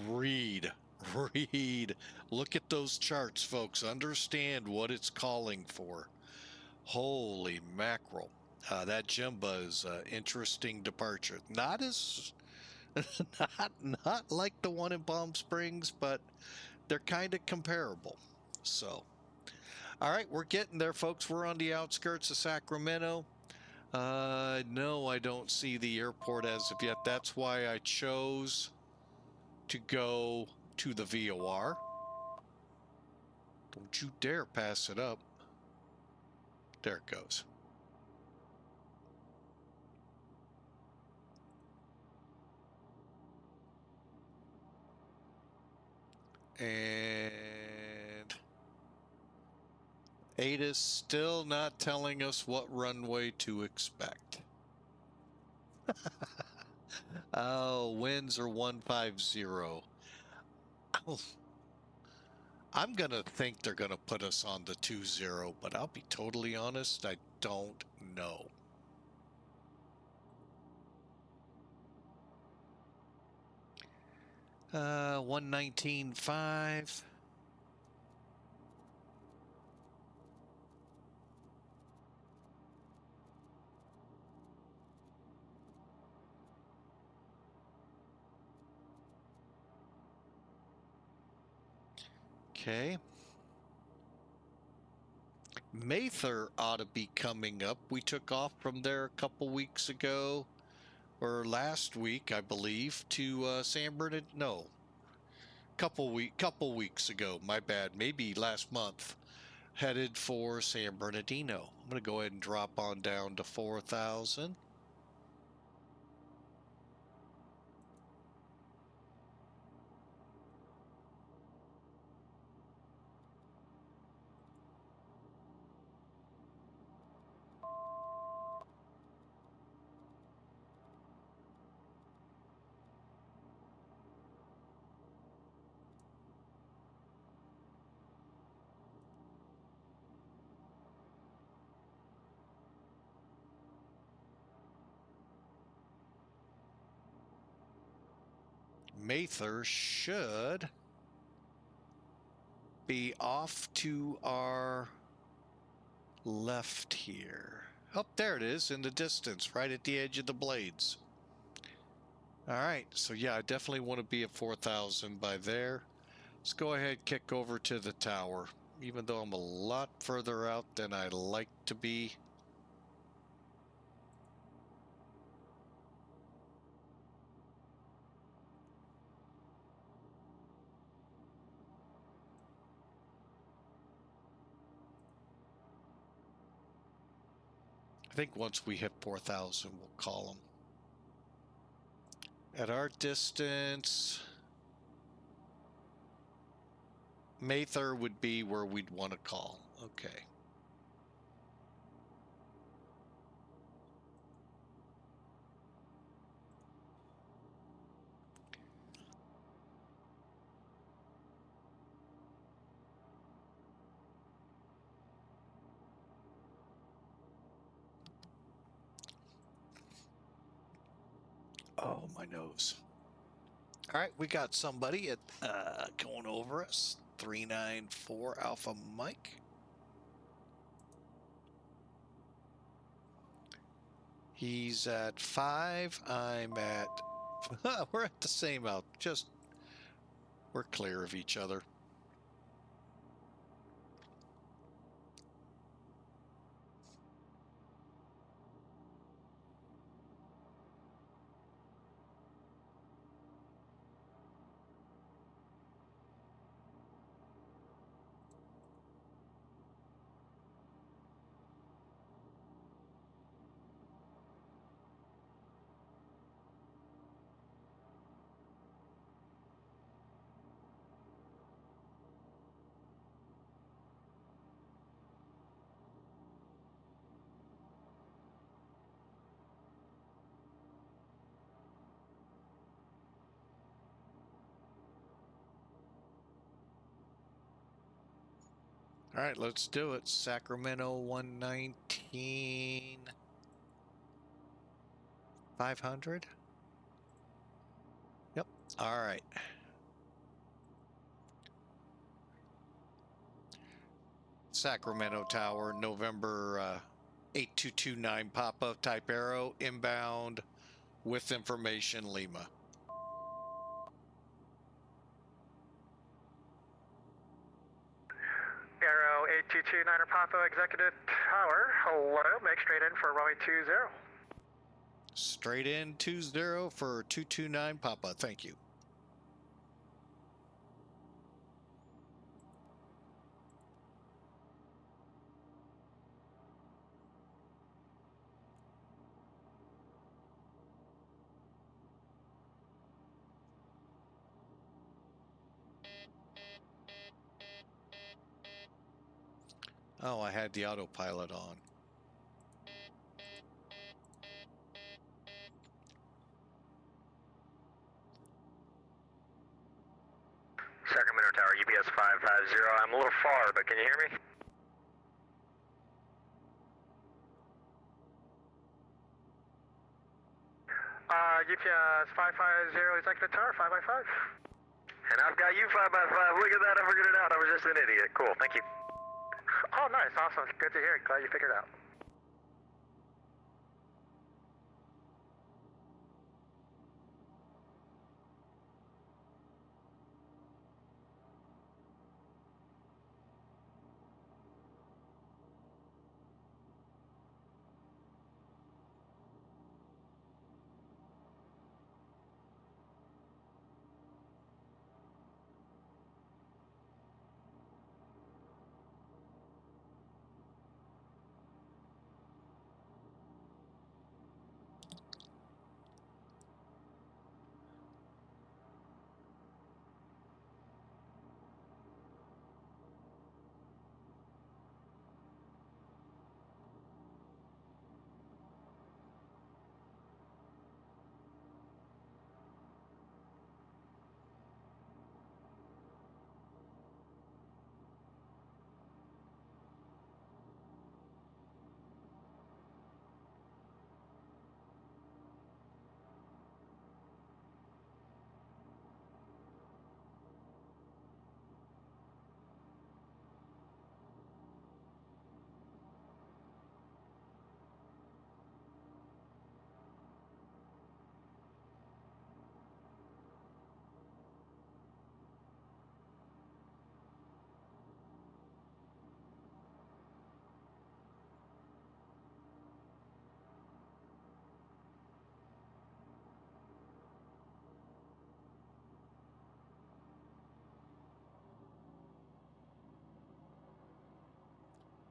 Read. Look at those charts, folks. Understand what it's calling for. Holy mackerel. That Jimba is an interesting departure. Not as, not like the one in Palm Springs, but they're kind of comparable. So, all right, we're getting there, folks. We're on the outskirts of Sacramento. No, I don't see the airport as of yet. That's why I chose to go to the VOR. Don't you dare pass it up. There it goes. And Ada's still not telling us what runway to expect. Oh, winds are 150. Oh, I'm going to think they're going to put us on the 20, but I'll be totally honest, I don't know. Uh, 119.5. Okay. Mather ought to be coming up. We took off from there a couple weeks ago, or last week, I believe, to San Bernardino. No, couple weeks ago. My bad. Maybe last month. Headed for San Bernardino. I'm going to go ahead and drop on down to 4,000. Mather should be off to our left here. Oh, there it is in the distance, right at the edge of the blades. All right, so yeah, I definitely want to be at 4,000 by there. Let's go ahead, kick over to the tower, even though I'm a lot further out than I like to be. I think once we hit 4,000, we'll call them. At our distance, Mather would be where we'd want to call. Okay. Oh, my nose. All right, we got somebody at going over us. 394 Alpha Mike. He's at 5. I'm at... we're at the same out. Just... we're clear of each other. All right, let's do it. Sacramento 119. 500. Yep. All right. Sacramento Tower, November 8229 Papa type arrow inbound with information Lima.
Arrow 8229 Papa Executive Tower. Hello, make straight in for runway 20.
Straight in 20 for 229 Papa. Thank you. Oh, I had the autopilot on.
Sacramento Tower, UPS 550. I'm a little far, but can you hear me? UPS 550, Executive Tower, 5 by 5. And I've got you 5 by 5. Look at that, I figured it out. I was just an idiot. Cool, thank you. Oh, nice, awesome. Good to hear. Glad you figured it out.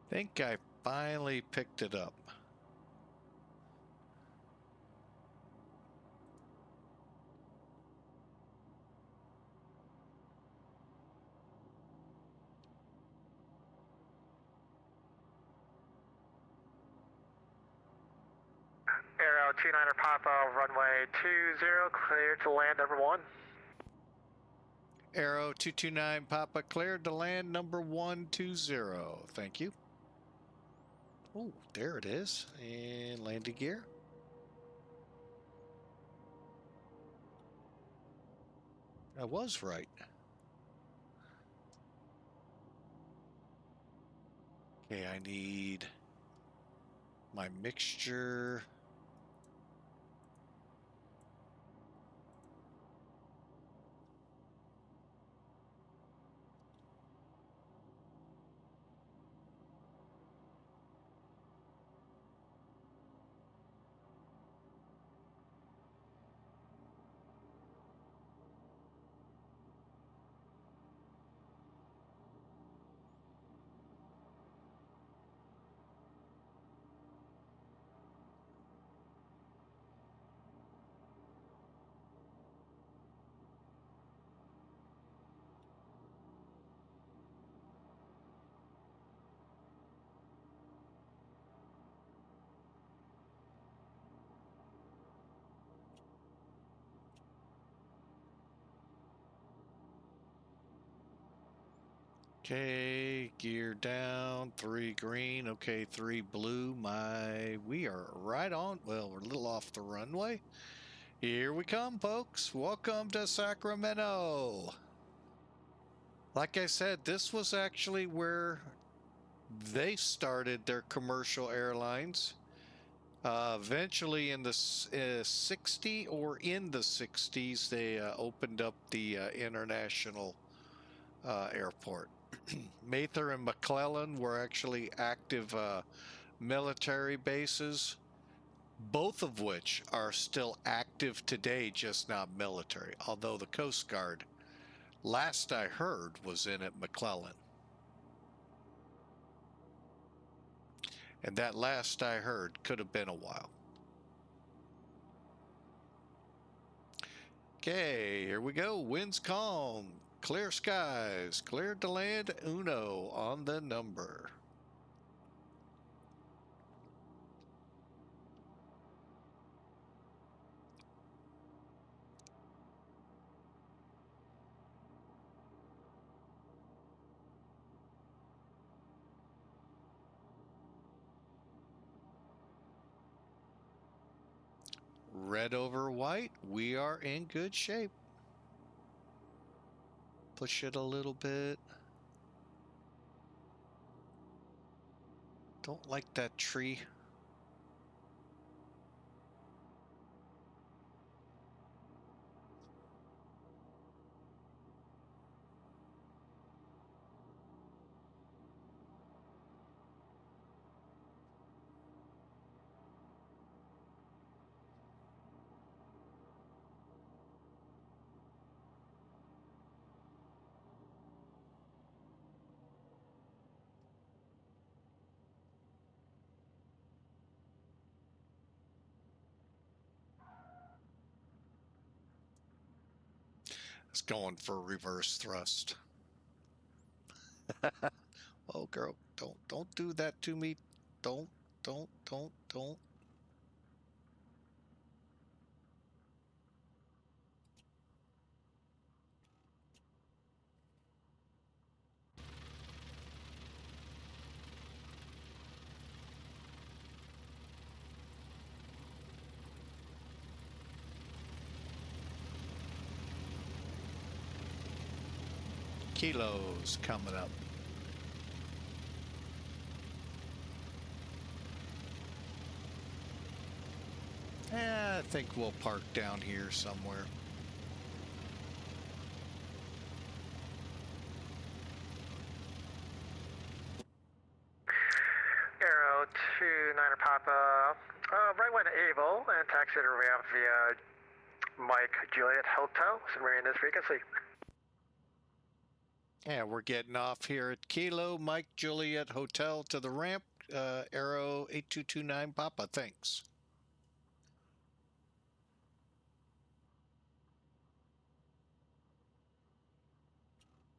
Think I finally picked it up.
Arrow 29er Papa, runway 20, cleared to land number 1.
Arrow 229 Papa, cleared to land number 120. Thank you. Oh, there it is. And landing gear. I was right. Okay, I need my mixture. Okay, gear down, 3 green, okay, 3 blue. We are right on, well, we're a little off the runway. Here we come, folks. Welcome to Sacramento. Like I said, this was actually where they started their commercial airlines. Eventually in the 60s, they opened up the international airport. Mather and McClellan were actually active military bases, both of which are still active today, just not military, although the Coast Guard, last I heard, was in at McClellan. And that last I heard could have been a while. Okay, here we go. Winds calm, clear skies, cleared to land, Uno on the number. Red over white, we are in good shape. Push it a little bit. Don't like that tree. It's going for reverse thrust. Oh, girl, don't do that to me. Don't. Kilos coming up. I think we'll park down here somewhere.
Arrow 29er Papa, right one to Able, and taxi to ramp via Mike Juliet Hotel, submarine this frequency.
And we're getting off here at Kilo Mike Juliet Hotel to the ramp. Arrow 8229 Papa, thanks.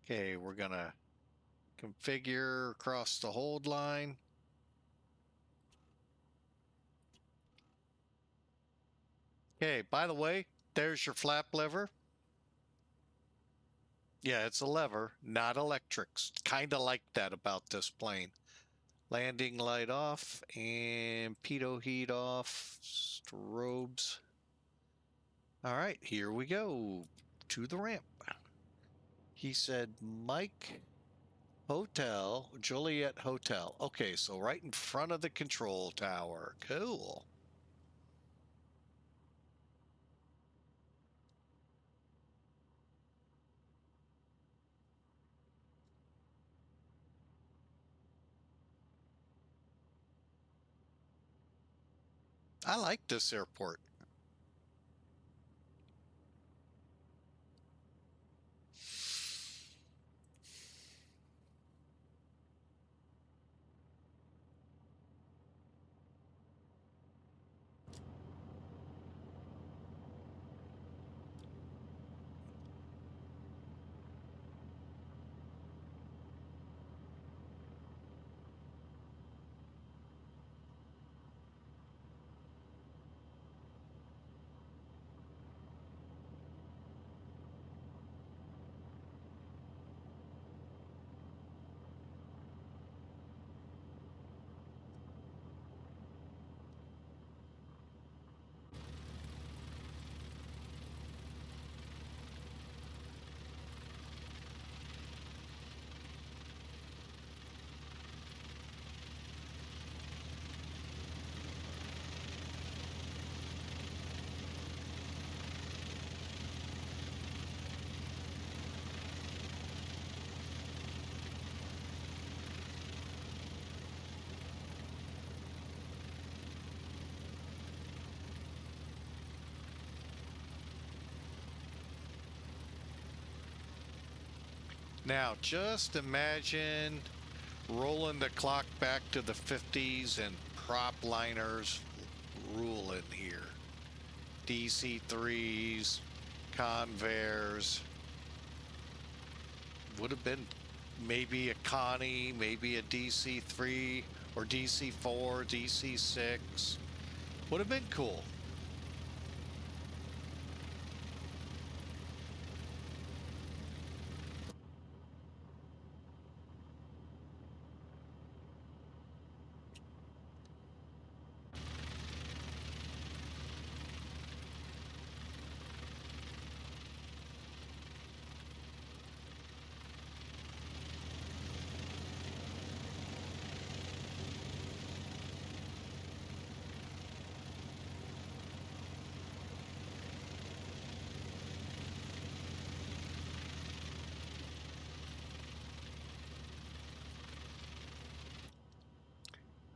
Okay, we're gonna configure across the hold line. Okay, by the way, there's your flap lever. Yeah, it's a lever, not electrics. Kind of like that about this plane. Landing light off and pitot heat off. Strobes. All right, here we go to the ramp. He said Mike Hotel, Juliet Hotel. Okay, so right in front of the control tower. Cool. I like this airport. Now, just imagine rolling the clock back to the 50s and prop liners ruling here. DC-3s, Convaires. Would have been maybe a Connie, maybe a DC-3 or DC-4, DC-6. Would have been cool.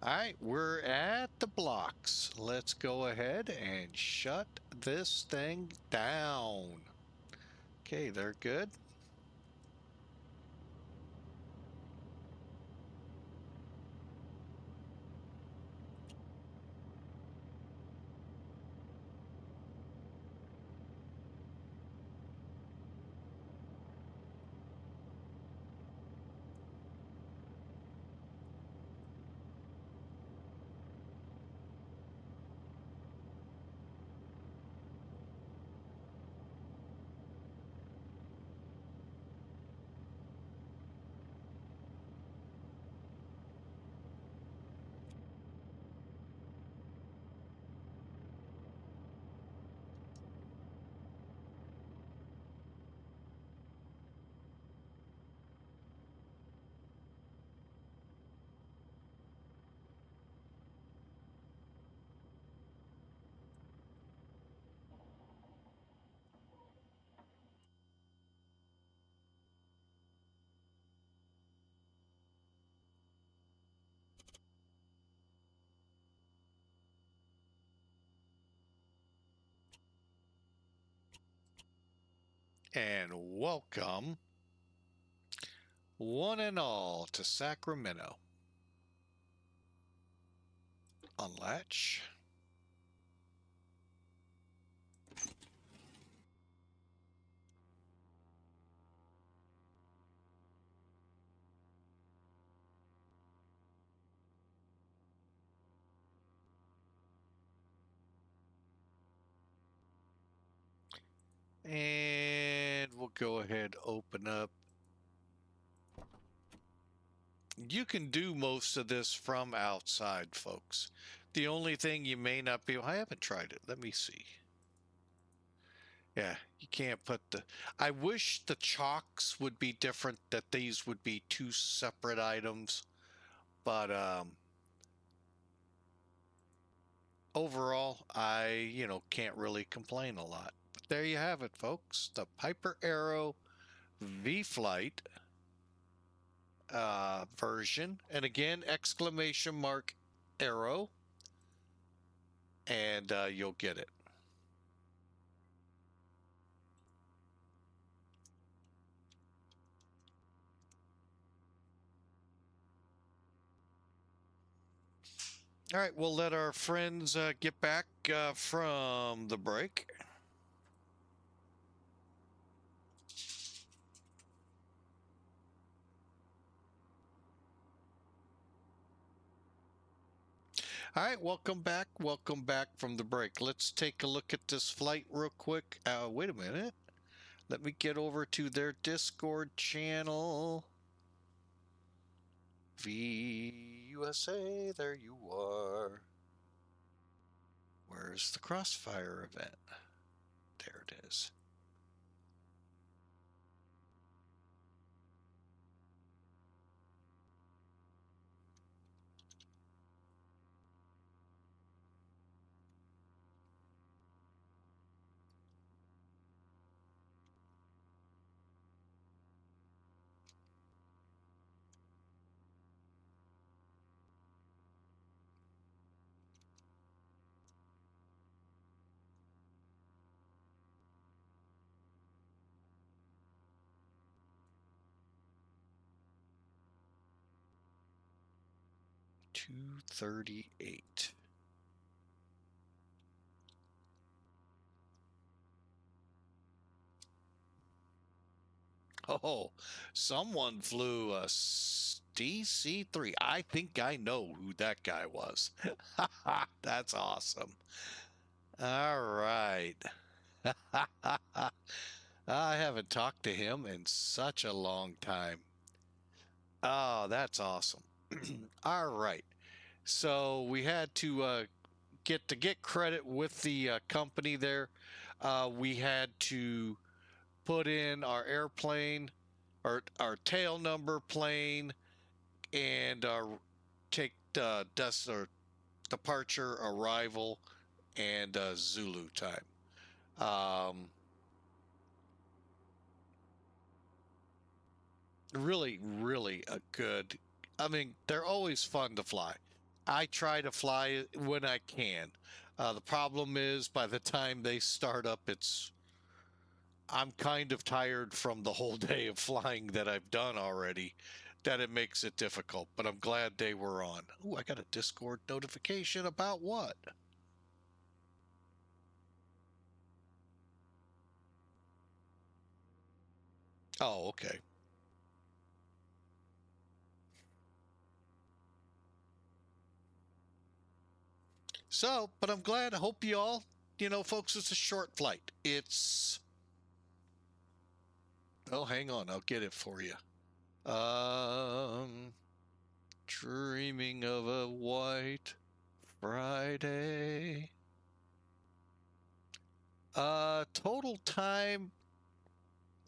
All right, we're at the blocks. Let's go ahead and shut this thing down. Okay, they're good. And welcome one and all to Sacramento. Unlatch. And we'll go ahead, open up. You can do most of this from outside, folks. The only thing you may not be, I haven't tried it. Let me see. Yeah, you can't put the, I wish the chocks would be different, that these would be two separate items. But overall, I, can't really complain a lot. But there you have it, folks. The Piper Arrow vFlyte version. And again, exclamation mark Arrow. And you'll get it. All right, we'll let our friends get back from the break. All right, welcome back. Welcome back from the break. Let's take a look at this flight real quick. Wait a minute. Let me get over to their Discord channel. VUSA, there you are. Where's the Crossfire event? There it is. $238. Oh, someone flew a DC-3. I think I know who that guy was. That's awesome. All right. I haven't talked to him in such a long time. Oh, that's awesome. All right. So we had to get credit with the company there. We had to put in our airplane, our tail number, plane, and take departure, arrival, and Zulu time. Really, really a good. I mean, they're always fun to fly. I try to fly when I can. The problem is by the time they start up, I'm kind of tired from the whole day of flying that I've done already, that it makes it difficult. But I'm glad they were on. Oh, I got a Discord notification about what? Oh, okay. So, but I'm glad. I hope you all, folks, it's a short flight. Oh, hang on. I'll get it for you. Dreaming of a white Friday. Total time.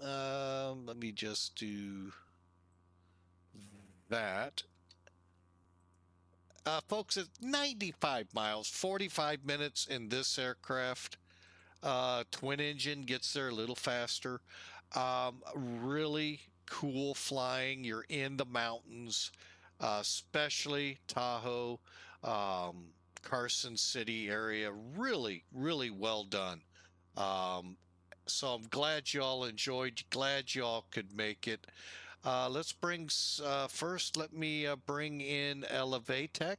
Let me just do that. Folks, it's 95 miles, 45 minutes in this aircraft. Twin engine gets there a little faster. Really cool flying. You're in the mountains, especially Tahoe, Carson City area. Really, really well done. So I'm glad y'all enjoyed. Glad y'all could make it. Let's bring, first, let me bring in Elevatech.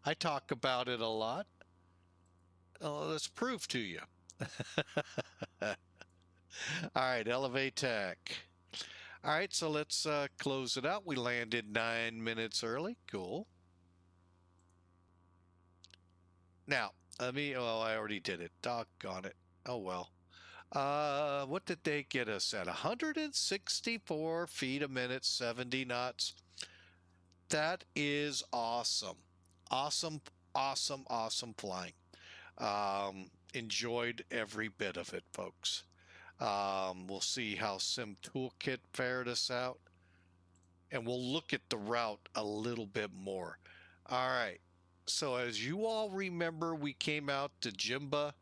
I talk about it a lot. Let's prove to you. All right, Elevatech. All right, so let's close it out. We landed 9 minutes early. Cool. Now, well, I already did it. Doggone it. Oh, well. What did they get us at? 164 feet a minute, 70 knots. That is awesome. Awesome, awesome, awesome flying. Enjoyed every bit of it, folks. We'll see how Sim Toolkit fared us out. And we'll look at the route a little bit more. All right. So as you all remember, we came out to Jimba.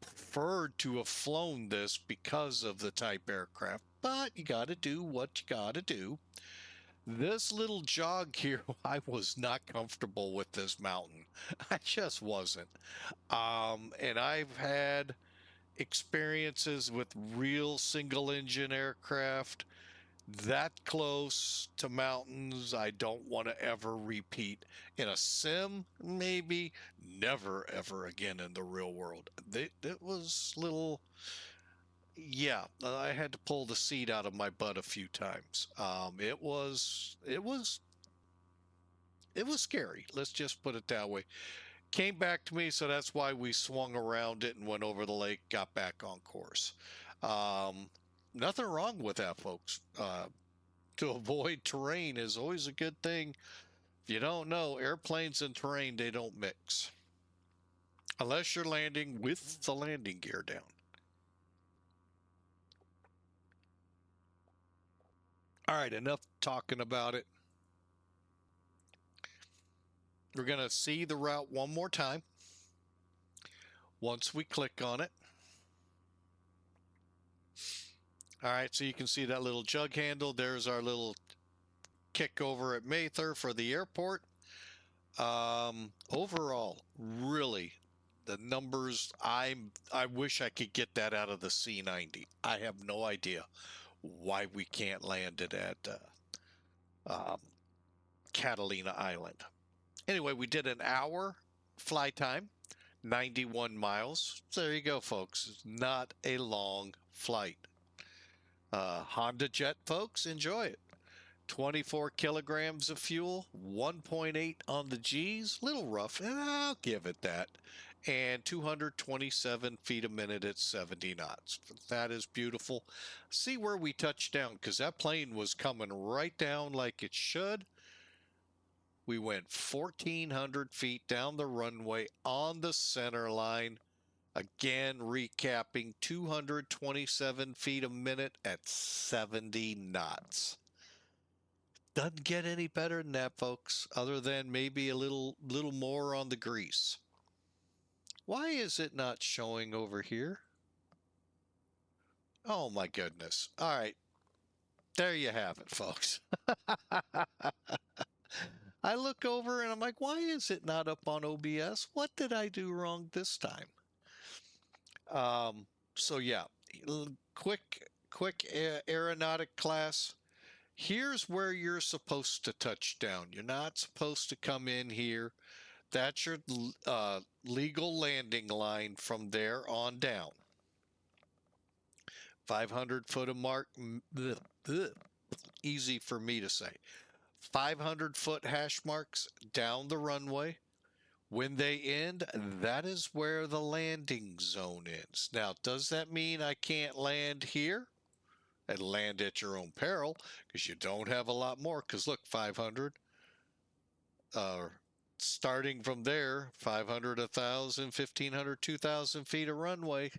Preferred to have flown this because of the type aircraft, but you got to do what you got to do. This little jog here, I was not comfortable with this mountain. I just wasn't. And I've had experiences with real single engine aircraft that close to mountains. I don't want to ever repeat. In a sim, maybe, never ever again in the real world. It was little, yeah, I had to pull the seat out of my butt a few times. It was scary. Let's just put it that way. Came back to me, so that's why we swung around it and went over the lake, got back on course. Nothing wrong with that, folks. To avoid terrain is always a good thing. If you don't know, airplanes and terrain, they don't mix. Unless you're landing with the landing gear down. All right, enough talking about it. We're going to see the route one more time. Once we click on it. All right, so you can see that little jug handle. There's our little kick over at Mather for the airport. Overall, really, the numbers, I wish I could get that out of the C90. I have no idea why we can't land it at Catalina Island. Anyway, we did an hour fly time, 91 miles. So there you go, folks. It's not a long flight. Honda Jet, folks, enjoy it. 24 kilograms of fuel, 1.8 on the G's, little rough, and I'll give it that. And 227 feet a minute at 70 knots. That is beautiful. See where we touched down, because that plane was coming right down like it should. We went 1,400 feet down the runway on the center line. Again, recapping, 227 feet a minute at 70 knots. Doesn't get any better than that, folks, other than maybe a little more on the grease. Why is it not showing over here? Oh my goodness. All right. There you have it, folks. I look over and I'm like, why is it not up on OBS? What did I do wrong this time? So yeah, quick aeronautic class. Here's where you're supposed to touch down. You're not supposed to come in here. That's your legal landing line from there on down. 500 foot of mark. Easy for me to say. 500 foot hash marks down the runway. When they end, that is where the landing zone ends. Now, does that mean I can't land here? And land at your own peril, because you don't have a lot more. Because look, 500. Starting from there, 500, 1,000, 1,500, 2,000 feet of runway.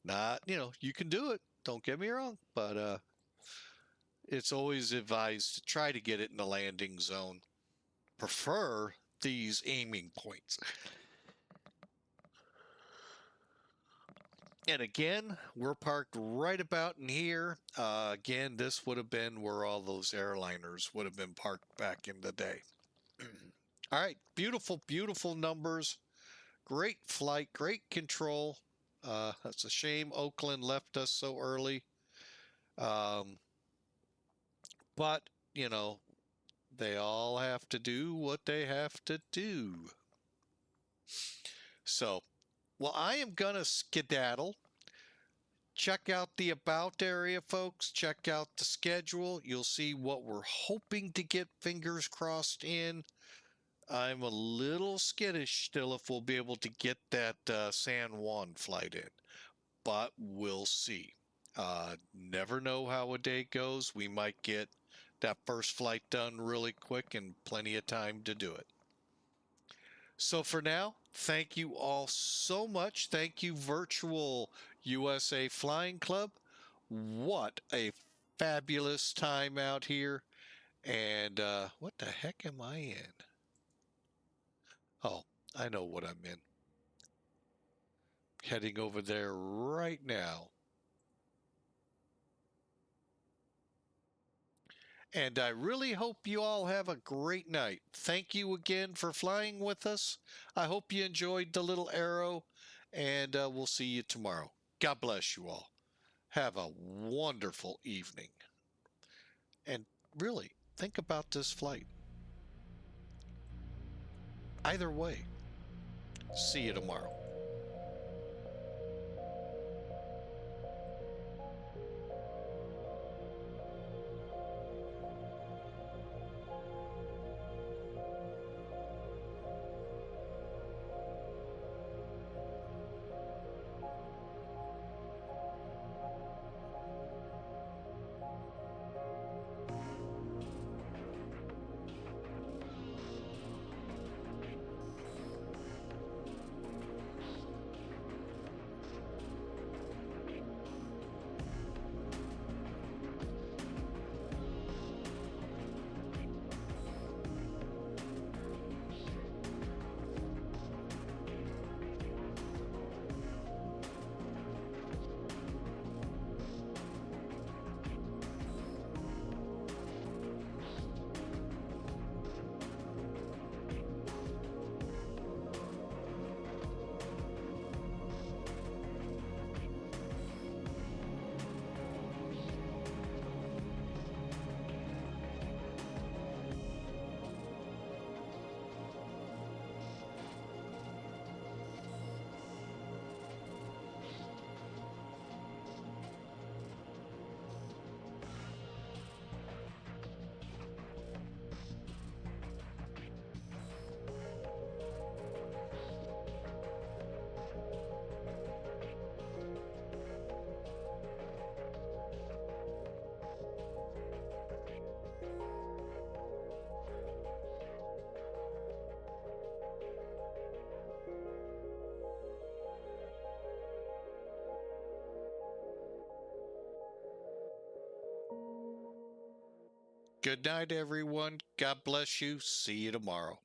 Not, you can do it. Don't get me wrong. But it's always advised to try to get it in the landing zone. Prefer these aiming points. And again, we're parked right about in here. Again, this would have been where all those airliners would have been parked back in the day. All right, beautiful, beautiful numbers. Great flight, great control. It's a shame Oakland left us so early. Um, but, you know, they all have to do what they have to do. So, well, I am going to skedaddle. Check out the about area, folks. Check out the schedule. You'll see what we're hoping to get, fingers crossed, in. I'm a little skittish still if we'll be able to get that San Juan flight in, but we'll see. Never know how a day goes. We might get that first flight done really quick and plenty of time to do it. So for now, thank you all so much. Thank you, Virtual USA Flying Club. What a fabulous time out here. And what the heck am I in? Oh, I know what I'm in. Heading over there right now. And I really hope you all have a great night. Thank you again for flying with us. I hope you enjoyed the little arrow, and we'll see you tomorrow. God bless you all. Have a wonderful evening. And really, think about this flight. Either way, see you tomorrow. Good night, everyone. God bless you. See you tomorrow.